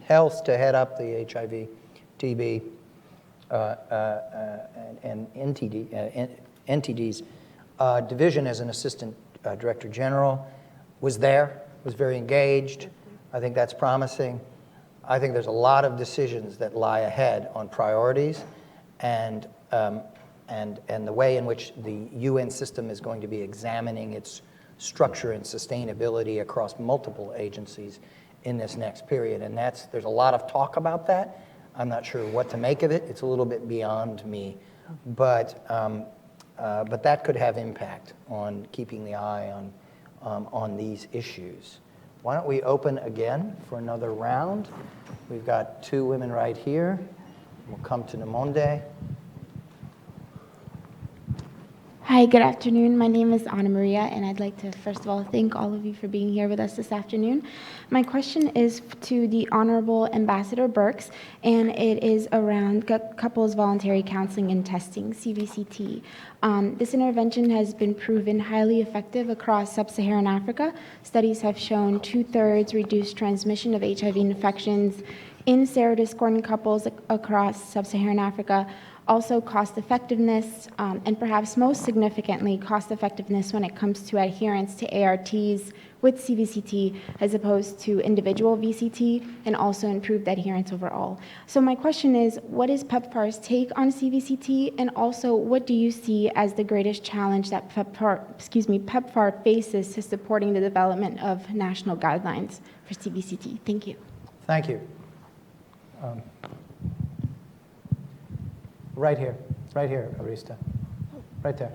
Health to head up the HIV, TB, and NTD's division as an assistant director general, was there, was very engaged. I think that's promising. I think there's a lot of decisions that lie ahead on priorities and the way in which the UN system is going to be examining its structure and sustainability across multiple agencies in this next period. And there's a lot of talk about that. I'm not sure what to make of it. It's a little bit beyond me. But that could have impact on keeping the eye on these issues. Why don't we open again for another round? We've got two women right here, We'll come to Namonde. Hi, good afternoon. My name is Anna Maria, and I'd like to first of all thank all of you for being here with us this afternoon. My question is to the Honorable Ambassador Birx, and it is around couples voluntary counseling and testing, CVCT. This intervention has been proven highly effective across sub-Saharan Africa. Studies have shown 2/3 reduced transmission of HIV infections in serodiscordant couples across sub-Saharan Africa. Also cost effectiveness, and perhaps most significantly, cost effectiveness when it comes to adherence to ARTs with CVCT as opposed to individual VCT, and also improved adherence overall. So my question is, what is PEPFAR's take on CVCT, and also what do you see as the greatest challenge that PEPFAR faces to supporting the development of national guidelines for CVCT? Thank you. Thank you. Right here, Arista. Right there.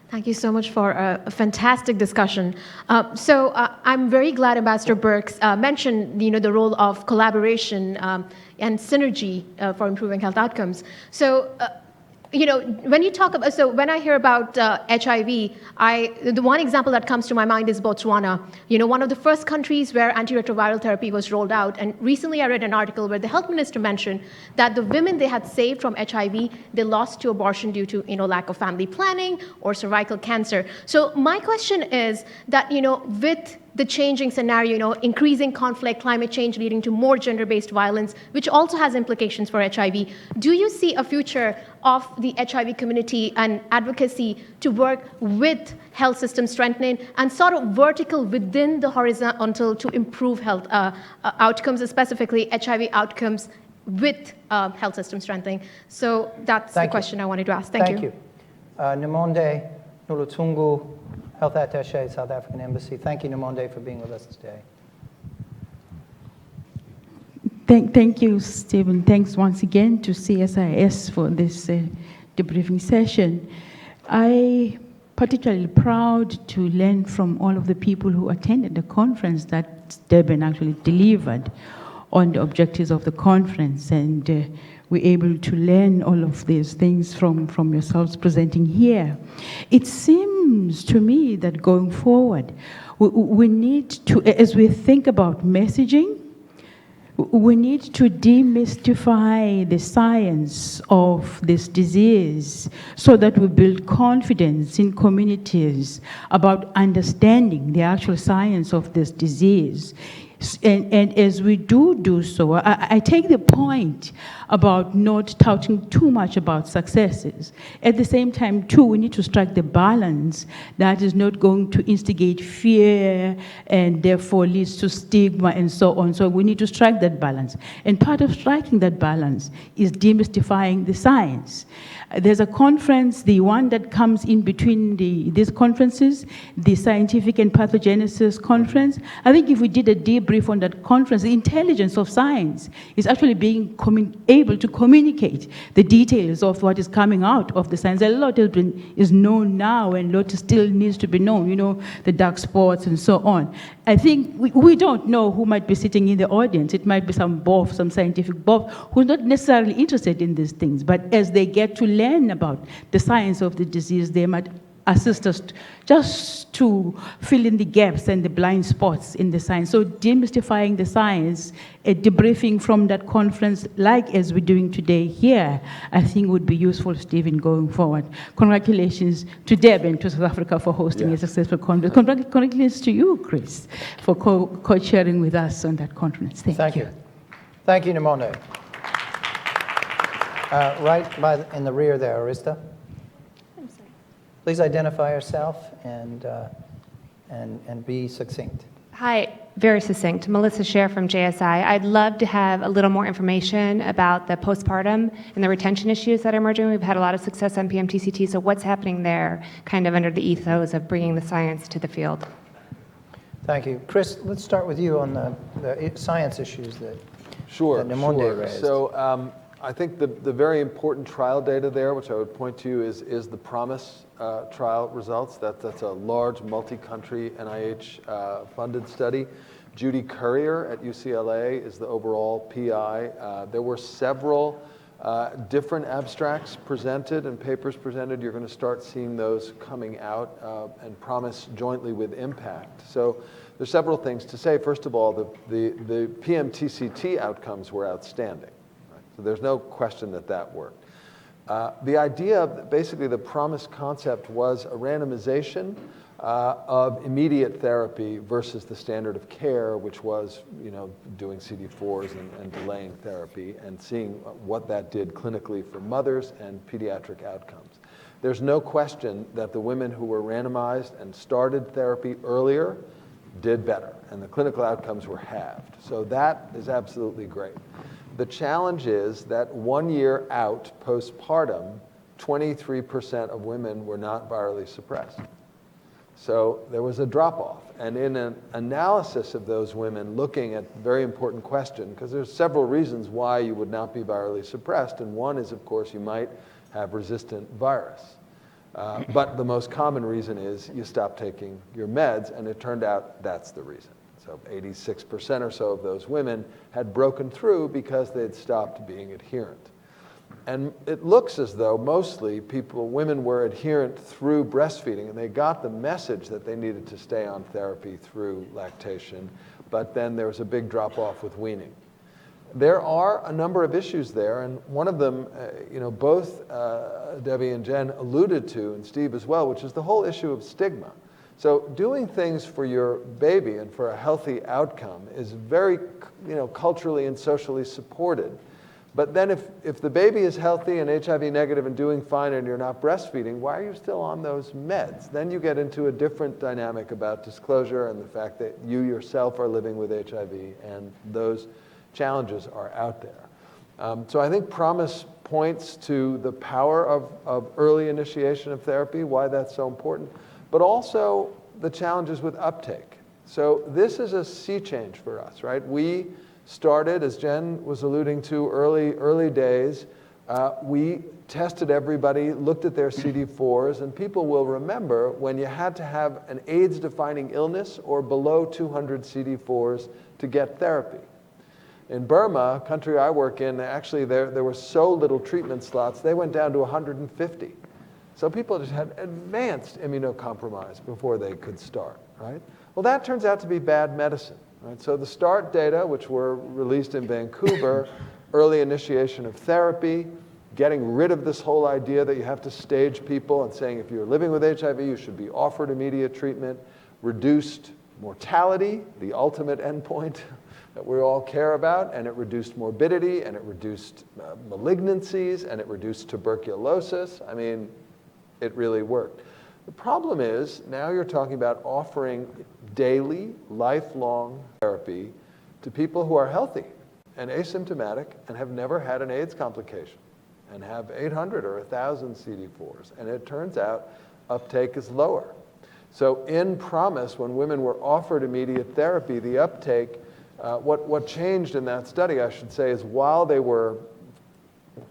Thank you so much for a fantastic discussion. I'm very glad Ambassador Birx mentioned the role of collaboration and synergy for improving health outcomes. When you talk about, when I hear about HIV, the one example that comes to my mind is Botswana. One of the first countries where antiretroviral therapy was rolled out. And recently I read an article where the health minister mentioned that the women they had saved from HIV, they lost to abortion due to lack of family planning or cervical cancer. So my question is that with the changing scenario, increasing conflict, climate change leading to more gender-based violence, which also has implications for HIV. Do you see a future of the HIV community and advocacy to work with health system strengthening and sort of vertical within the horizontal to improve health outcomes, specifically HIV outcomes with health system strengthening? So that's the question I wanted to ask. Thank you. Namonde Nulutungu, Health Attaché, South African Embassy. Thank you, Namonde, for being with us today. Thank you, Stephen. Thanks once again to CSIS for this debriefing session. I'm particularly proud to learn from all of the people who attended the conference that Durban actually delivered on the objectives of the conference, and we're able to learn all of these things from yourselves presenting here. It seems to me that going forward, we need to, as we think about messaging, we need to demystify the science of this disease so that we build confidence in communities about understanding the actual science of this disease. And as we do so, I take the point about not touting too much about successes. At the same time, too, we need to strike the balance that is not going to instigate fear and therefore leads to stigma and so on. So we need to strike that balance. And part of striking that balance is demystifying the science. There's a conference, the one that comes in between these conferences, the Scientific and Pathogenesis Conference. I think if we did a debrief on that conference, the intelligence of science is actually being able to communicate the details of what is coming out of the science. A lot is known now and a lot still needs to be known, the dark spots and so on. I think we don't know who might be sitting in the audience. It might be some scientific buff who's not necessarily interested in these things, but as they get to learn about the science of the disease, they might assist us just to fill in the gaps and the blind spots in the science. So demystifying the science, a debriefing from that conference, like as we're doing today here, I think would be useful, Stephen, going forward. Congratulations to Deborah and to South Africa for hosting a successful conference. Congratulations to you, Chris, for co-chairing with us on that conference. Thank you. Thank you, Namonde. Right in the rear there, Arista. I'm sorry. Please identify yourself and be succinct. Hi, very succinct. Melissa Scher from JSI. I'd love to have a little more information about the postpartum and the retention issues that are emerging. We've had a lot of success on PMTCT, so what's happening there, kind of under the ethos of bringing the science to the field? Thank you. Chris, let's start with you on the science issues that Namonde raised. So I think the very important trial data there, which I would point to, is the PROMISE trial results. That's a large multi-country NIH funded study. Judy Currier at UCLA is the overall PI. There were several different abstracts presented and papers presented. You're going to start seeing those coming out, and PROMISE jointly with IMPACT. So there's several things to say. First of all, the PMTCT outcomes were outstanding. So there's no question that that worked. The idea, basically the PROMISE concept was a randomization of immediate therapy versus the standard of care, which was, doing CD4s and delaying therapy, and seeing what that did clinically for mothers and pediatric outcomes. There's no question that the women who were randomized and started therapy earlier did better, and the clinical outcomes were halved. So that is absolutely great. The challenge is that 1 year out postpartum, 23% of women were not virally suppressed. So there was a drop-off. And in an analysis of those women, looking at a very important question, because there's several reasons why you would not be virally suppressed, and one is, of course, you might have resistant virus. But the most common reason is you stop taking your meds, and it turned out that's the reason. So 86% or so of those women had broken through because they had stopped being adherent. And it looks as though mostly women were adherent through breastfeeding, and they got the message that they needed to stay on therapy through lactation, but then there was a big drop-off with weaning. There are a number of issues there, and one of them, both Debbie and Jen alluded to, and Steve as well, which is the whole issue of stigma. So doing things for your baby and for a healthy outcome is very, culturally and socially supported. But then if the baby is healthy and HIV negative and doing fine and you're not breastfeeding, why are you still on those meds? Then you get into a different dynamic about disclosure and the fact that you yourself are living with HIV, and those challenges are out there. So I think PROMISE points to the power of early initiation of therapy, why that's so important, but also the challenges with uptake. So this is a sea change for us, right? We started, as Jen was alluding to, early days. We tested everybody, looked at their CD4s, and people will remember when you had to have an AIDS-defining illness or below 200 CD4s to get therapy. In Burma, a country I work in, actually there were so little treatment slots, they went down to 150. So people just had advanced immunocompromise before they could start, right? Well, that turns out to be bad medicine, right? So the START data, which were released in Vancouver, early initiation of therapy, getting rid of this whole idea that you have to stage people and saying if you're living with HIV, you should be offered immediate treatment, reduced mortality, the ultimate endpoint that we all care about, and it reduced morbidity, and it reduced malignancies, and it reduced tuberculosis. I mean, it really worked. The problem is now you're talking about offering daily, lifelong therapy to people who are healthy and asymptomatic and have never had an AIDS complication and have 800 or 1,000 CD4s. And it turns out uptake is lower. So in PROMISE, when women were offered immediate therapy, the uptake, what changed in that study, I should say, is while they were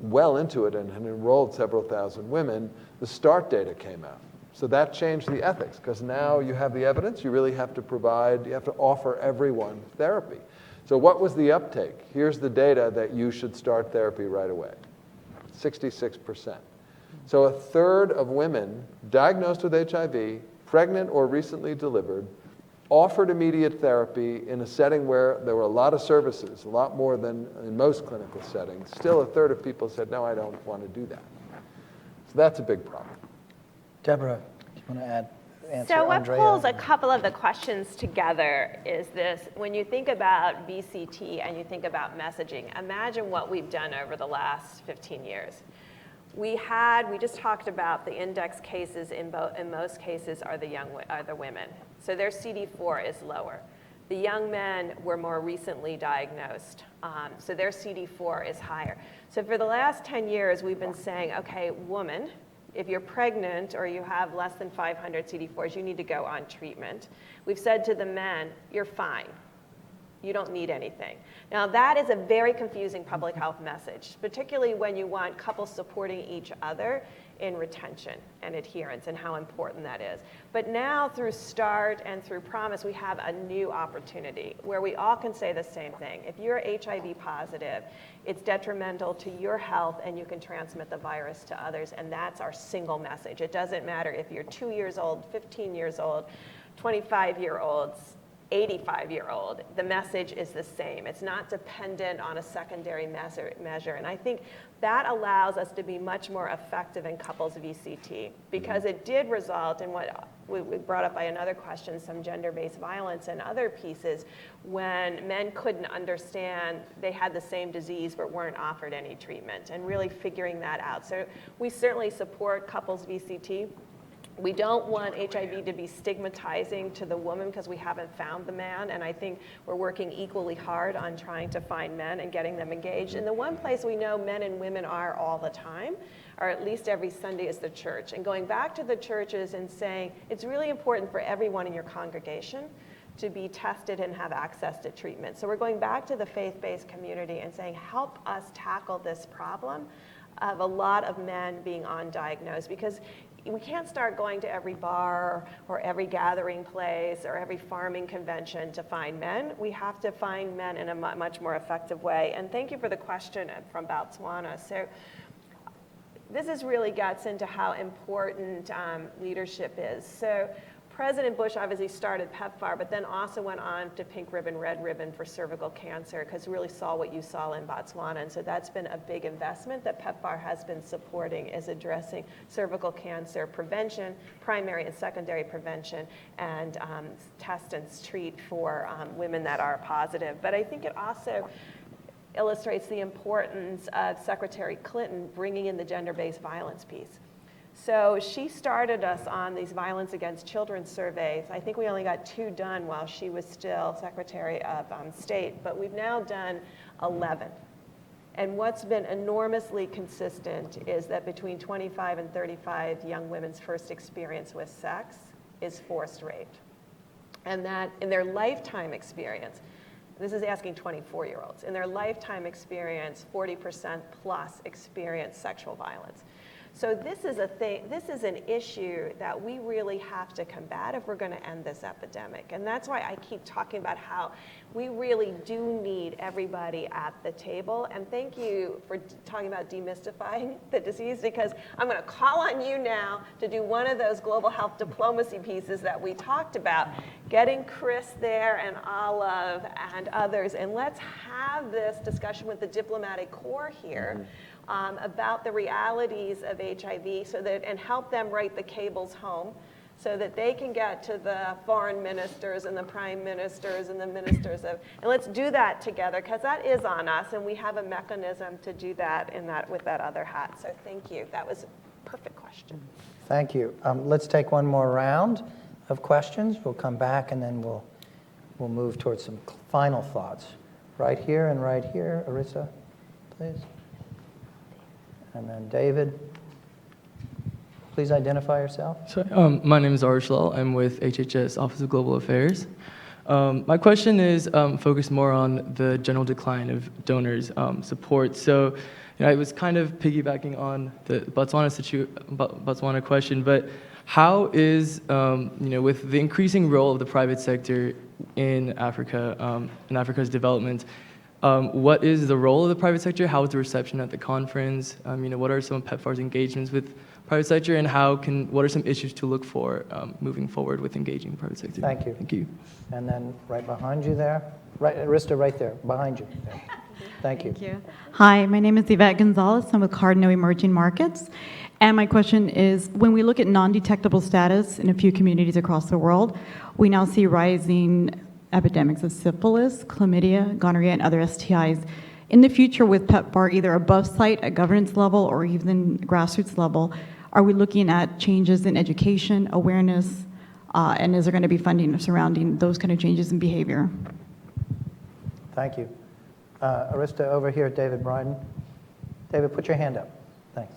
well into it and had enrolled several thousand women, the START data came out. So that changed the ethics, because now you have the evidence, you really have to provide, you have to offer everyone therapy. So what was the uptake? Here's the data that you should start therapy right away. 66%. So a third of women diagnosed with HIV, pregnant or recently delivered, offered immediate therapy in a setting where there were a lot of services, a lot more than in most clinical settings. Still a third of people said, no, I don't want to do that. So that's a big problem. Deborah, do you want to answer So what Andrea? pulls a couple of the questions together is this: when you think about BCT and you think about messaging, imagine what we've done over the last 15 years. We just talked about the index cases in most cases are the women. So their CD4 is lower. The young men were more recently diagnosed, so their CD4 is higher. So for the last 10 years, we've been saying, okay, woman, if you're pregnant or you have less than 500 CD4s, you need to go on treatment. We've said to the men, you're fine. You don't need anything. Now that is a very confusing public health message, particularly when you want couples supporting each other in retention and adherence and how important that is. But now through START and through Promise, we have a new opportunity where we all can say the same thing. If you're HIV positive, it's detrimental to your health and you can transmit the virus to others, and that's our single message. It doesn't matter if you're 2 years old, 15 years old, 25-year-olds, 85-year-old, the message is the same. It's not dependent on a secondary measure. And I think that allows us to be much more effective in couples VCT, because it did result in what we brought up by another question, some gender-based violence and other pieces, when men couldn't understand they had the same disease but weren't offered any treatment, and really figuring that out. So we certainly support couples VCT. We don't want HIV to be stigmatizing to the woman because we haven't found the man, and I think we're working equally hard on trying to find men and getting them engaged. And the one place we know men and women are all the time, or at least every Sunday, is the church. And going back to the churches and saying it's really important for everyone in your congregation to be tested and have access to treatment. So we're going back to the faith-based community and saying, help us tackle this problem of a lot of men being undiagnosed, because we can't start going to every bar or every gathering place or every farming convention to find men. We have to find men in a much more effective way. And thank you for the question from Botswana. So this really gets into how important leadership is. So President Bush obviously started PEPFAR, but then also went on to Pink Ribbon, Red Ribbon for cervical cancer, because we really saw what you saw in Botswana. And so that's been a big investment that PEPFAR has been supporting, is addressing cervical cancer prevention, primary and secondary prevention, and test and treat for women that are positive. But I think it also illustrates the importance of Secretary Clinton bringing in the gender-based violence piece. So she started us on these violence against children surveys. I think we only got 2 done while she was still Secretary of State, but we've now done 11. And what's been enormously consistent is that between 25 and 35 young women's first experience with sex is forced rape. And that in their lifetime experience, this is asking 24-year-olds, in their lifetime experience, 40% plus experience sexual violence. So this is an issue that we really have to combat if we're going to end this epidemic. And that's why I keep talking about how we really do need everybody at the table. And thank you for talking about demystifying the disease, because I'm going to call on you now to do one of those global health diplomacy pieces that we talked about, getting Chris there and Olive and others. And let's have this discussion with the diplomatic corps here. About the realities of HIV, so that, and help them write the cables home so that they can get to the foreign ministers and the prime ministers and the ministers of, and let's do that together, because that is on us, and we have a mechanism to do that in that with that other hat. So thank you. That was a perfect question. Thank you. Let's take one more round of questions. We'll come back and then we'll move towards some final thoughts. Right here and right here. Arissa, please. And then David, please identify yourself. So, my name is Arshal. I'm with HHS Office of Global Affairs. My question is focused more on the general decline of donors' support. So, I was kind of piggybacking on the Botswana question, but how is, with the increasing role of the private sector in Africa, in Africa's development, what is the role of the private sector? How was the reception at the conference? What are some of PEPFAR's engagements with private sector, and what are some issues to look for moving forward with engaging the private sector? Thank you. Thank you. And then right behind you there, right, Arista, right there, behind you. There. Thank you. Thank you. Hi, my name is Yvette Gonzalez. I'm with Cardinal Emerging Markets. And my question is, when we look at non-detectable status in a few communities across the world, we now see rising epidemics of syphilis, chlamydia, gonorrhea, and other STIs. In the future, with PEPFAR either above site at governance level or even grassroots level, are we looking at changes in education, awareness, and is there going to be funding surrounding those kind of changes in behavior? Thank you. Arista, over here, David Bryden. David, put your hand up. Thanks.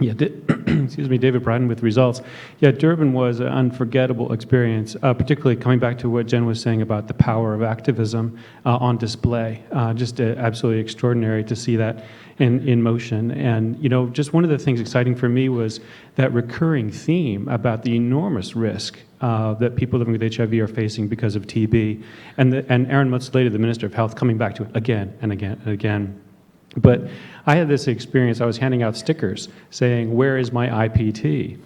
Yeah, excuse me, David Bryden with Results. Yeah, Durban was an unforgettable experience, particularly coming back to what Jen was saying about the power of activism on display. Just absolutely extraordinary to see that in motion. And, you know, just one of the things exciting for me was that recurring theme about the enormous risk that people living with HIV are facing because of TB. And Aaron Mutslade, the Minister of Health, coming back to it again and again and again. But I had this experience. I was handing out stickers saying, "Where is my IPT?"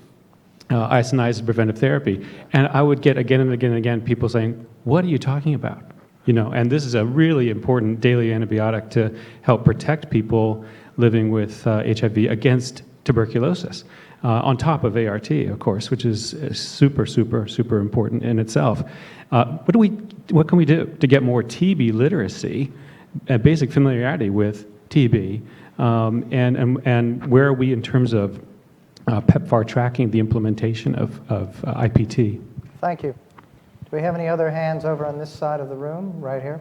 Isoniazid preventive therapy. And I would get again and again and again people saying, "What are you talking about?" You know, and this is a really important daily antibiotic to help protect people living with HIV against tuberculosis, on top of ART, of course, which is super, super, super important in itself. What can we do to get more TB literacy and basic familiarity with TB, and where are we in terms of PEPFAR tracking the implementation of IPT? Thank you. Do we have any other hands over on this side of the room, right here?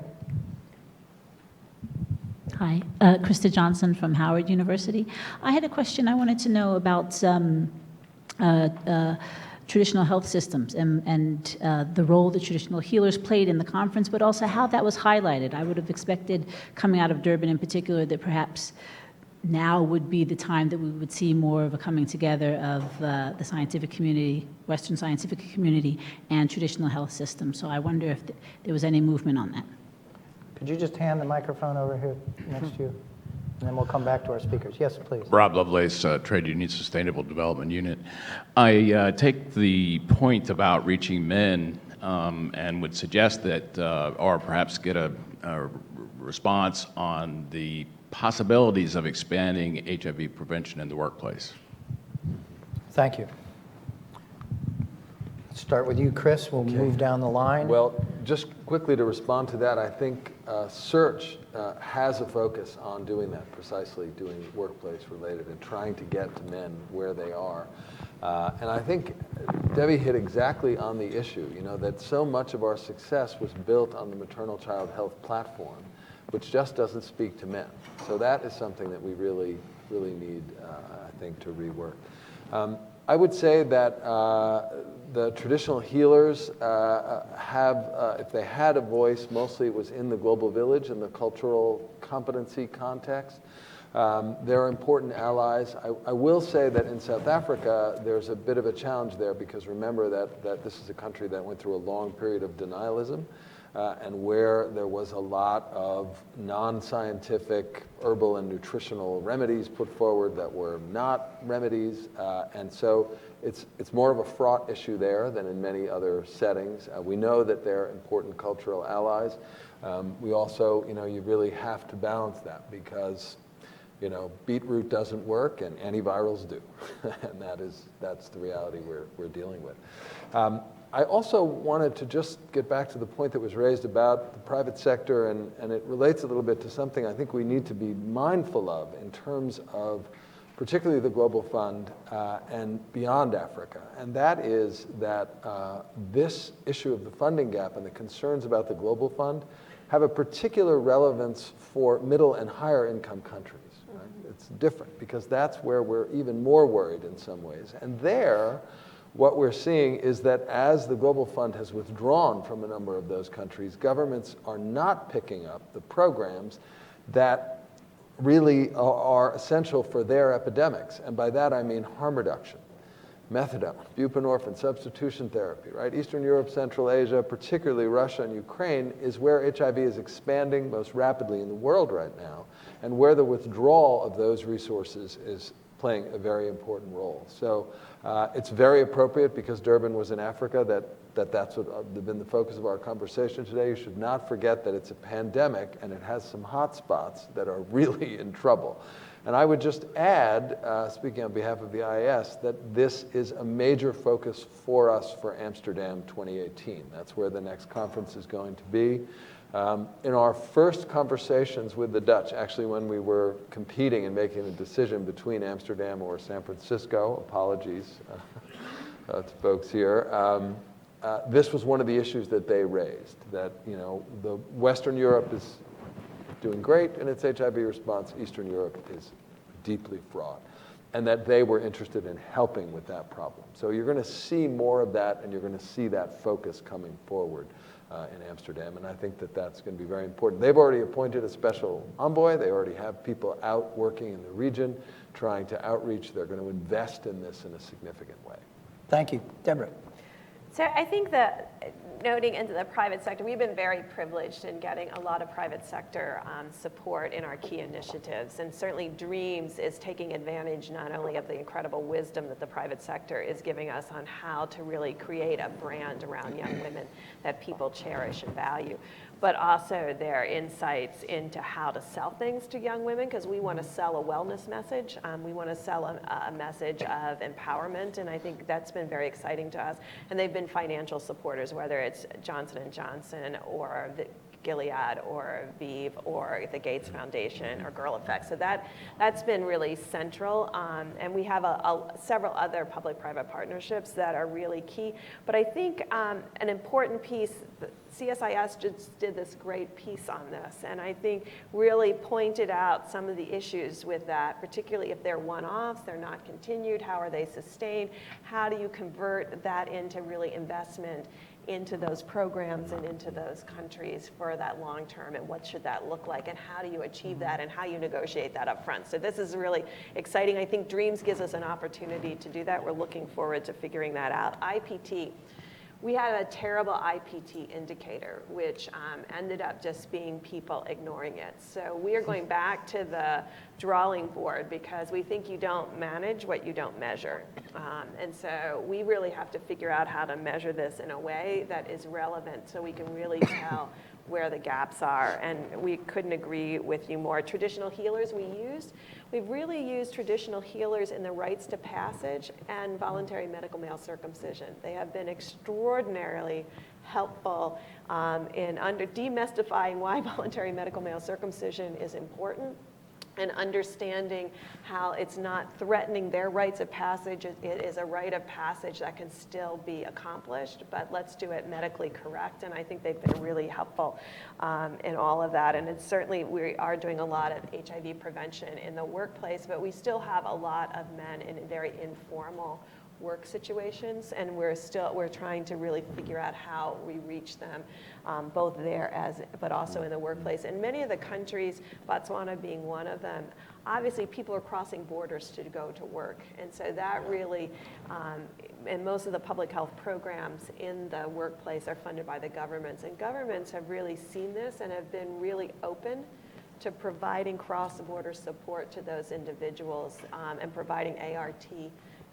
Hi, Krista Johnson from Howard University. I had a question. I wanted to know about traditional health systems and the role that traditional healers played in the conference, but also how that was highlighted. I would have expected, coming out of Durban in particular, that perhaps now would be the time that we would see more of a coming together of the scientific community, Western scientific community, and traditional health systems. So I wonder if there was any movement on that. Could you just hand the microphone over here next to you? And then we'll come back to our speakers. Yes, please. Rob Lovelace, Trade Union Sustainable Development Unit. I take the point about reaching men and would suggest that, or perhaps get a response on the possibilities of expanding HIV prevention in the workplace. Thank you. Let's start with you, Chris. We'll move down the line. Well, just quickly to respond to that, I think Search has a focus on doing that, precisely doing workplace related and trying to get to men where they are. And I think Debbie hit exactly on the issue, you know, that so much of our success was built on the maternal child health platform, which just doesn't speak to men. So that is something that we really, really need, I think, to rework. I would say that the traditional healers have, if they had a voice, mostly it was in the global village and the cultural competency context. They're important allies. I will say that in South Africa, there's a bit of a challenge there because remember that this is a country that went through a long period of denialism and where there was a lot of non-scientific herbal and nutritional remedies put forward that were not remedies. And so it's more of a fraught issue there than in many other settings. We know that they're important cultural allies. We also, you know, you really have to balance that because, you know, beetroot doesn't work and antivirals do. And that's the reality we're dealing with. I also wanted to just get back to the point that was raised about the private sector, and it relates a little bit to something I think we need to be mindful of in terms of particularly the Global Fund and beyond Africa. And that is that this issue of the funding gap and the concerns about the Global Fund have a particular relevance for middle and higher income countries. Right? It's different because that's where we're even more worried in some ways. And there, what we're seeing is that as the Global Fund has withdrawn from a number of those countries, governments are not picking up the programs that really are essential for their epidemics. And by that I mean harm reduction, methadone, buprenorphine, substitution therapy, right? Eastern Europe, Central Asia, particularly Russia and Ukraine, is where HIV is expanding most rapidly in the world right now, and where the withdrawal of those resources is playing a very important role. So it's very appropriate because Durban was in Africa that's what been the focus of our conversation today. You should not forget that it's a pandemic and it has some hot spots that are really in trouble. And I would just add, speaking on behalf of the IAS, that this is a major focus for us for Amsterdam 2018. That's where the next conference is going to be. In our first conversations with the Dutch, actually when we were competing and making a decision between Amsterdam or San Francisco, apologies to folks here, this was one of the issues that they raised, that, you know, the Western Europe is doing great in its HIV response. Eastern Europe is deeply fraught. and that they were interested in helping with that problem. So you're going to see more of that, and you're going to see that focus coming forward in Amsterdam, and I think that that's going to be very important. They've already appointed a special envoy. They already have people out working in the region trying to outreach. They're going to invest in this in a significant way. Thank you. Deborah. So I think that noting into the private sector, we've been very privileged in getting a lot of private sector support in our key initiatives. And certainly DREAMS is taking advantage not only of the incredible wisdom that the private sector is giving us on how to really create a brand around young women that people cherish and value, but also their insights into how to sell things to young women, because we want to sell a wellness message. We want to sell a message of empowerment, and I think that's been very exciting to us. And they've been financial supporters, whether it's Johnson & Johnson or the Gilead or Vive or the Gates Foundation or Girl Effect. So that's been really central. And we have several other public-private partnerships that are really key. But I think an important piece, CSIS just did this great piece on this, and I think really pointed out some of the issues with that, particularly if they're one-offs, they're not continued, how are they sustained, how do you convert that into really investment into those programs and into those countries for that long term, and what should that look like, and how do you achieve that, and how you negotiate that up front. So this is really exciting. I think DREAMS gives us an opportunity to do that. We're looking forward to figuring that out. IPT. We had a terrible IPT indicator, which ended up just being people ignoring it. So we are going back to the drawing board, because we think you don't manage what you don't measure. And so we really have to figure out how to measure this in a way that is relevant, so we can really tell where the gaps are, and we couldn't agree with you more. Traditional healers we've really used traditional healers in the rites to passage and voluntary medical male circumcision. They have been extraordinarily helpful in demystifying why voluntary medical male circumcision is important, and understanding how it's not threatening their rites of passage. It is a rite of passage that can still be accomplished, but let's do it medically correct. And I think they've been really helpful in all of that. And it's certainly, we are doing a lot of HIV prevention in the workplace, but we still have a lot of men in very informal work situations, and we're trying to really figure out how we reach them, both there but also in the workplace. In many of the countries, Botswana being one of them, obviously people are crossing borders to go to work, and so that really, and most of the public health programs in the workplace are funded by the governments, and governments have really seen this and have been really open to providing cross-border support to those individuals, and providing ART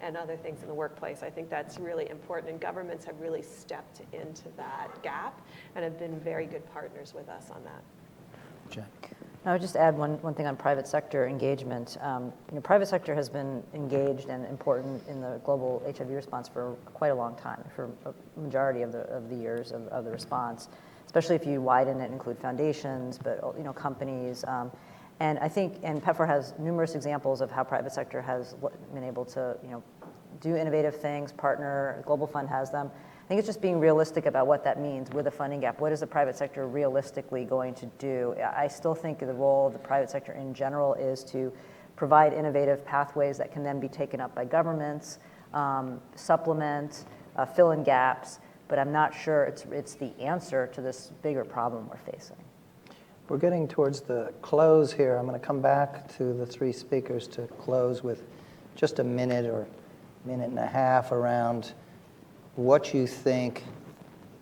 and other things in the workplace. I think that's really important, and governments have really stepped into that gap and have been very good partners with us on that. Jen. I would just add one thing on private sector engagement. Private sector has been engaged and important in the global HIV response for quite a long time, for a majority of the years of the response, especially if you widen it and include foundations, but companies. And I think, and PEPFAR has numerous examples of how private sector has been able to, do innovative things, partner. Global Fund has them. I think it's just being realistic about what that means with a funding gap. What is the private sector realistically going to do? I still think the role of the private sector in general is to provide innovative pathways that can then be taken up by governments, supplement, fill in gaps. But I'm not sure it's the answer to this bigger problem we're facing. We're getting towards the close here. I'm going to come back to the three speakers to close with just a minute or minute and a half around what you think,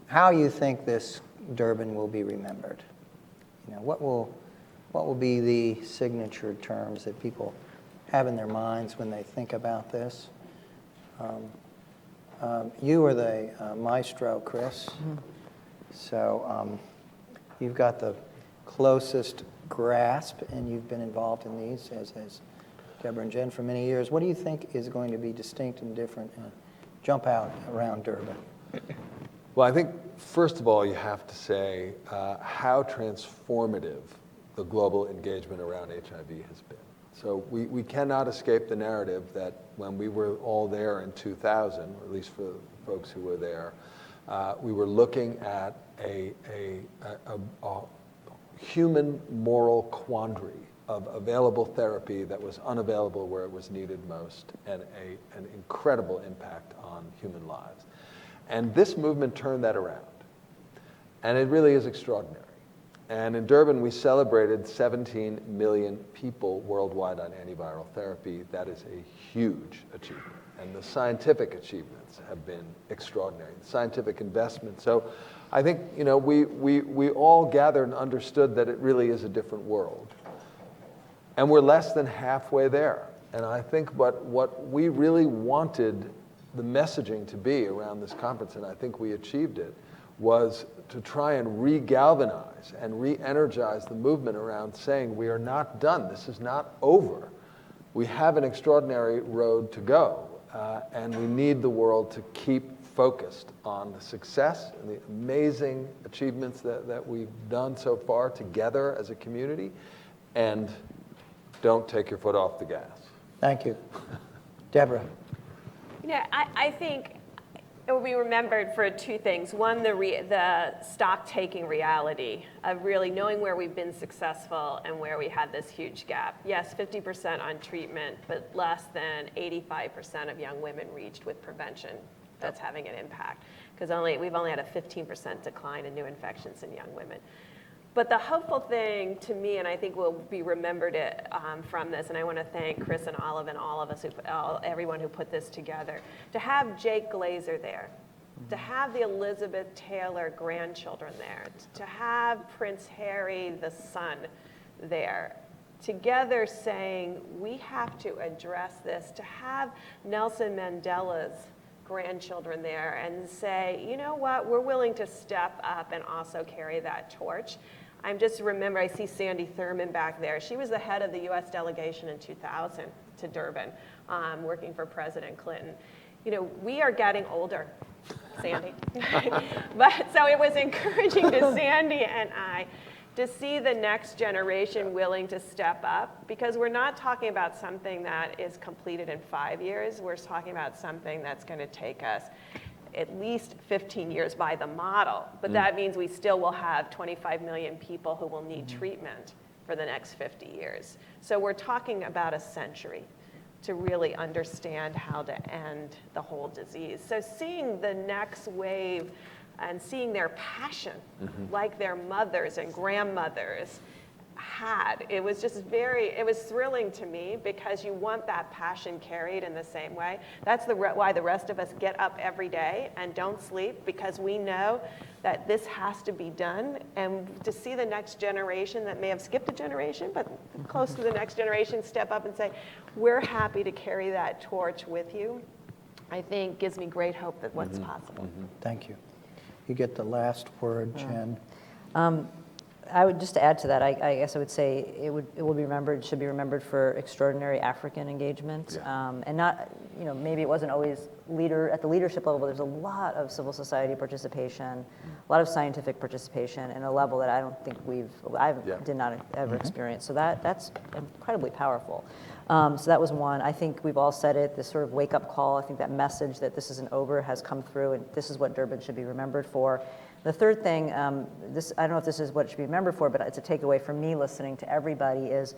how you think this Durban will be remembered. What will be the signature terms that people have in their minds when they think about this? You are the maestro, Chris. Mm-hmm. So you've got the closest grasp, and you've been involved in these, as Deborah and Jen, for many years. What do you think is going to be distinct and different and jump out around Durban? Well, I think, first of all, you have to say how transformative the global engagement around HIV has been. So we cannot escape the narrative that when we were all there in 2000, or at least for folks who were there, we were looking at a human moral quandary of available therapy that was unavailable where it was needed most, and an incredible impact on human lives. And this movement turned that around. And it really is extraordinary. And in Durban, we celebrated 17 million people worldwide on antiviral therapy. That is a huge achievement. And the scientific achievements have been extraordinary, the scientific investment. So I think, you know, we all gathered and understood that it really is a different world. And we're less than halfway there. And I think what we really wanted the messaging to be around this conference, and I think we achieved it, was to try and re-galvanize and re-energize the movement around saying we are not done. This is not over. We have an extraordinary road to go, and we need the world to keep focused on the success and the amazing achievements that we've done so far together as a community, and don't take your foot off the gas. Thank you. Deborah. You know, I think it will be remembered for two things. One, the stock-taking reality of really knowing where we've been successful and where we had this huge gap. Yes, 50% on treatment, but less than 85% of young women reached with prevention. That's having an impact, because we've only had a 15% decline in new infections in young women. But the hopeful thing to me, and I think will be remembered from this, and I want to thank Chris and Olive and all of us, everyone who put this together, to have Jake Glazer there, to have the Elizabeth Taylor grandchildren there, to have Prince Harry, the son, there, together saying we have to address this, to have Nelson Mandela's grandchildren there and say, you know what, we're willing to step up and also carry that torch. I'm just remember, I see Sandy Thurman back there. She was the head of the U.S. delegation in 2000 to Durban, working for President Clinton. You know, we are getting older, Sandy. But so it was encouraging to Sandy and I to see the next generation willing to step up, because we're not talking about something that is completed in 5 years. We're talking about something that's going to take us at least 15 years by the model. But that means we still will have 25 million people who will need treatment for the next 50 years. So we're talking about a century to really understand how to end the whole disease. So seeing the next wave and seeing their passion, like their mothers and grandmothers had, it was just it was thrilling to me, because you want that passion carried in the same way. That's why the rest of us get up every day and don't sleep, because we know that this has to be done. And to see the next generation that may have skipped a generation, but close to the next generation, step up and say, we're happy to carry that torch with you, I think gives me great hope that what's possible. Thank you. You get the last word, Jen. I would just add to that. I guess I would say it will be remembered. Should be remembered for extraordinary African engagement, and not, you know, maybe it wasn't always at the leadership level, but there's a lot of civil society participation, a lot of scientific participation, and a level that I don't think I did not ever experience. So that's incredibly powerful. So that was one. I think we've all said it. This sort of wake-up call. I think that message that this isn't over has come through, and this is what Durban should be remembered for. The third thing, I don't know if this is what it should be remembered for, but it's a takeaway from me listening to everybody, is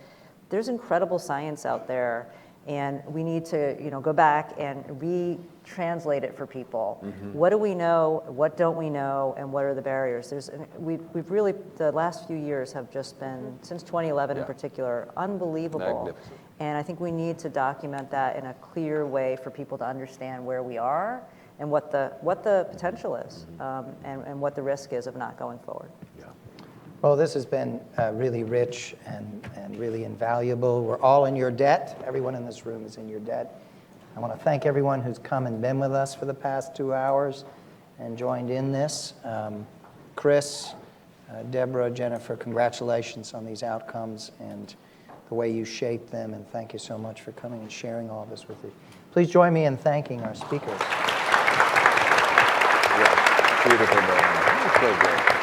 there's incredible science out there, and we need to, you know, go back and retranslate it for people. What do we know? What don't we know? And what are the barriers? We've really, the last few years have just been, since 2011 in particular, unbelievable. Magnificent. And I think we need to document that in a clear way for people to understand where we are and what the potential is, and what the risk is of not going forward. Well, this has been really rich and really invaluable. We're all in your debt. Everyone in this room is in your debt. I want to thank everyone who's come and been with us for the past 2 hours and joined in this. Chris, Deborah, Jennifer, congratulations on these outcomes and the way you shaped them, and thank you so much for coming and sharing all this with me. Please join me in thanking our speakers. Beautiful, man. So great.